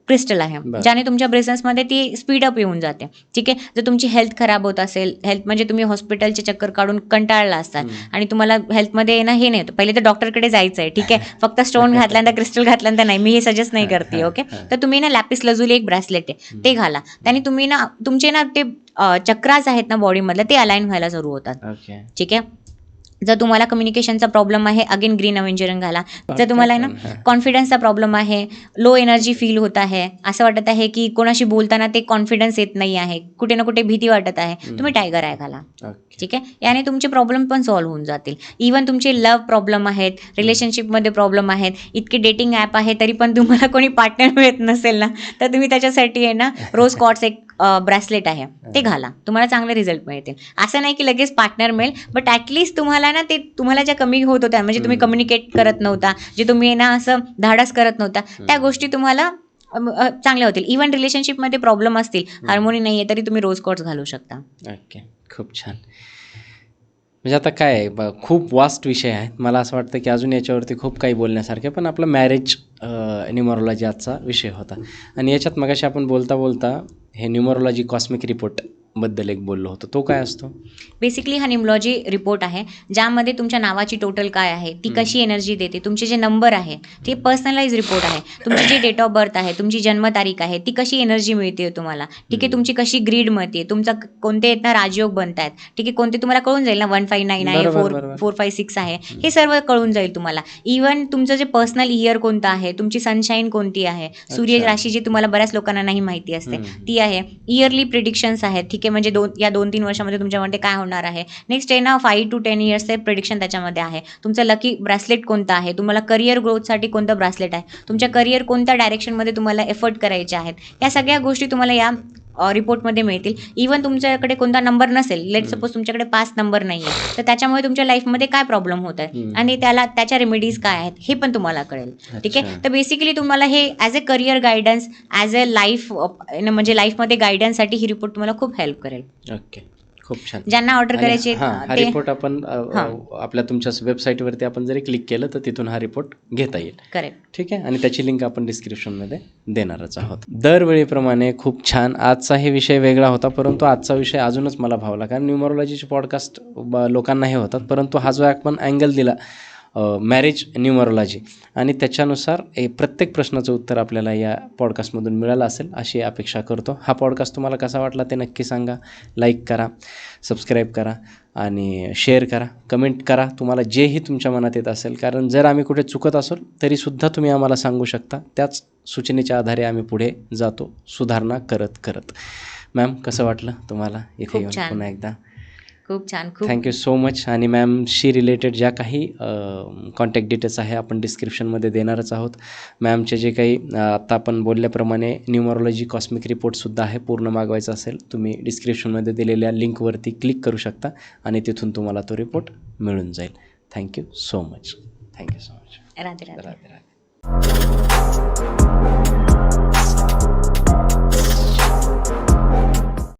क्रिस्टल आहे, ज्याने तुमच्या बिझनेसमध्ये ती स्पीडअप येऊन जाते. ठीक आहे. जर तुमची हेल्थ खराब होत असेल, हेल्थ म्हणजे तुम्ही हॉस्पिटलचे चक्कर काढून कंटाळला असतात आणि तुम्हाला हेल्थमध्ये ना हे नाही होतं, पहिले तर डॉक्टरकडे जायचं आहे. ठीक आहे. फक्त स्टोन घातल्यानंतर, क्रिस्टल घातल्यानंतर नाही, मी हे सजेस्ट नाही करते. ओके. तर तुम्ही ना लॅपिस लजुली एक ब्रेसलेट आहे ते घाला, त्याने तुम्ही ना तुमचे ना ते चक्रास आहेत ना बॉडीमधले ते अलाइन व्हायला सुरू होतात. ठीक आहे. जर तुम्हाला कम्युनिकेशनचा प्रॉब्लेम आहे, अगेन ग्रीन अव्हेंच्युरन घाला. जर तुम्हाला ना कॉन्फिडन्सचा प्रॉब्लेम आहे, लो एनर्जी फील होत आहे, असं वाटत आहे की कोणाशी बोलताना ते कॉन्फिडन्स येत नाही आहे, कुठे ना कुठे भीती वाटत आहे, तुम्ही टायगर आहे घाला. ठीक आहे. याने तुमचे प्रॉब्लेम पण सॉल्व्ह होऊन जातील. इव्हन तुमचे लव्ह प्रॉब्लेम आहेत, रिलेशनशिपमध्ये प्रॉब्लेम आहेत, इतके डेटिंग ॲप आहे तरी पण तुम्हाला कोणी पार्टनर मिळत नसेल ना, तर तुम्ही त्याच्यासाठी आहे ना रोज कॉर्ड्स एक ब्रेसलेट आहे ते घाला, तुम्हाला चांगले रिझल्ट मिळतील. असं नाही की लगेच पार्टनर मिळेल, बट ॲटलिस्ट तुम्हाला ना ते तुम्हाला ज्या कमी होत होत्या, म्हणजे तुम्ही कम्युनिकेट करत नव्हता, जे तुम्ही ना असं धाडस करत नव्हता, त्या गोष्टी तुम्हाला चांगल्या होतील. इव्हन रिलेशनशिपमध्ये प्रॉब्लेम असतील, हार्मोनी नाही आहे, तरी तुम्ही रोज कॉर्ड्स घालू शकता. ओके. खूप छान. म्हणजे आता काय आहे, खूप वास्ट विषय आहे. मला असं वाटतं की अजून याच्यावरती खूप काही बोलण्यासारखे, पण आपला मॅरेज न्यूमरोलॉजी आजचा विषय होता. आणि याच्यात मगाशी आपण बोलता बोलता हे न्यूमरोलॉजी कॉस्मिक रिपोर्ट बद्दल एक बोललो होतो, तो काय असतो? बेसिकली हा न्यूमरोलॉजी रिपोर्ट आहे, ज्यामध्ये तुमच्या नावाची टोटल काय आहे, ती कशी एनर्जी देते, तुमचे जे नंबर आहे ते पर्सनलाइज रिपोर्ट आहे, तुमची जी डेट ऑफ बर्थ आहे, तुमची जन्मतारीख आहे, ती कशी एनर्जी मिळते तुम्हाला. ठीक आहे. तुमची कशी ग्रीड मिळते, तुमचा कोणते आहेत ना राजयोग बनत आहेत. ठीक आहे. कोणते तुम्हाला कळून जाईल ना, 159 आहे, 456 आहे, हे सर्व कळून जाईल तुम्हाला. इव्हन तुमचं जे पर्सनल इयर कोणतं आहे, तुमची सनशाईन कोणती आहे, सूर्य राशी जी तुम्हाला बऱ्याच लोकांना नाही माहिती असते ती आहे, इयरली प्रिडिक्शन्स आहेत. ठीक आहे. म्हणजे या 2-3 वर्षामध्ये तुमच्यामध्ये काय होणार आहे, नेक्स्ट आहे ना 5 to 10 इयर्सचे प्रिडिक्शन त्याच्यामध्ये आहे. तुमचं लकी ब्रेसलेट कोणतं आहे, तुम्हाला करिअर ग्रोथसाठी कोणतं ब्रेसलेट आहे, तुमच्या करिअर कोणत्या डायरेक्शनमध्ये तुम्हाला एफर्ट करायचे आहेत, या सगळ्या गोष्टी तुम्हाला या रिपोर्टमध्ये मिळतील. इव्हन तुमच्याकडे कोणता नंबर नसेल, लेट सपोज तुमच्याकडे 5 नंबर नाही आहे, तर त्याच्यामुळे तुमच्या लाईफमध्ये काय प्रॉब्लेम होत आहे आणि त्याच्या रेमेडीज काय आहेत हे पण तुम्हाला कळेल. ठीक आहे. तर बेसिकली तुम्हाला हे as a career guidance, as a life म्हणजे लाईफमध्ये गायडन्ससाठी ही रिपोर्ट तुम्हाला खूप हेल्प करेल. ओके. खूप छान. ज्यांना ऑर्डर करायचे हा रिपोर्ट आपण आपल्या तुमच्या वेबसाईटवरती आपण जरी क्लिक केलं तर तिथून हा रिपोर्ट घेता येईल. करेक्ट. ठीक आहे. आणि त्याची लिंक आपण डिस्क्रिप्शनमध्ये देणारच आहोत. दरवेळीप्रमाणे खूप छान. आजचाही विषय वेगळा होता, परंतु आजचा विषय अजूनच मला भावला, कारण न्यूमरोलॉजीचे पॉडकास्ट लोकांना हे होतात, परंतु हा जो आपण अँगल दिला मॅरेज न्यूमरोलॉजी, आणि त्याच्यानुसार प्रत्येक प्रश्नाचं उत्तर आपल्याला या पॉडकास्टमधून मिळालं असेल अशी अपेक्षा करतो. हा पॉडकास्ट तुम्हाला कसा वाटला ते नक्की सांगा. लाईक करा, सबस्क्राईब करा आणि शेअर करा, कमेंट करा, तुम्हाला जेही तुमच्या मनात येत असेल. कारण जर आम्ही कुठे चुकत असेल तरीसुद्धा तुम्ही आम्हाला सांगू शकता. त्याच सूचनेच्या आधारे आम्ही पुढे जातो सुधारणा करत करत. मॅम, कसं वाटलं तुम्हाला इथे येऊन पुन्हा एकदा? खूप छान, खूप थँक्यू सो मच. आणि मॅमशी रिलेटेड ज्या काही कॉन्टॅक्ट डिटेल्स आहे आपण डिस्क्रिप्शनमध्ये देणारच आहोत. मॅमचे जे काही आत्ता आपण बोलल्याप्रमाणे न्यूमरोलॉजी कॉस्मिक रिपोर्टसुद्धा आहे. पूर्ण मागवायचा असेल तुम्ही डिस्क्रिप्शनमध्ये दिलेल्या लिंकवरती क्लिक करू शकता आणि तिथून तुम्हाला तो रिपोर्ट मिळून जाईल. Thank you so much. Thank you so much. Radhe Radhe. Radhe Radhe.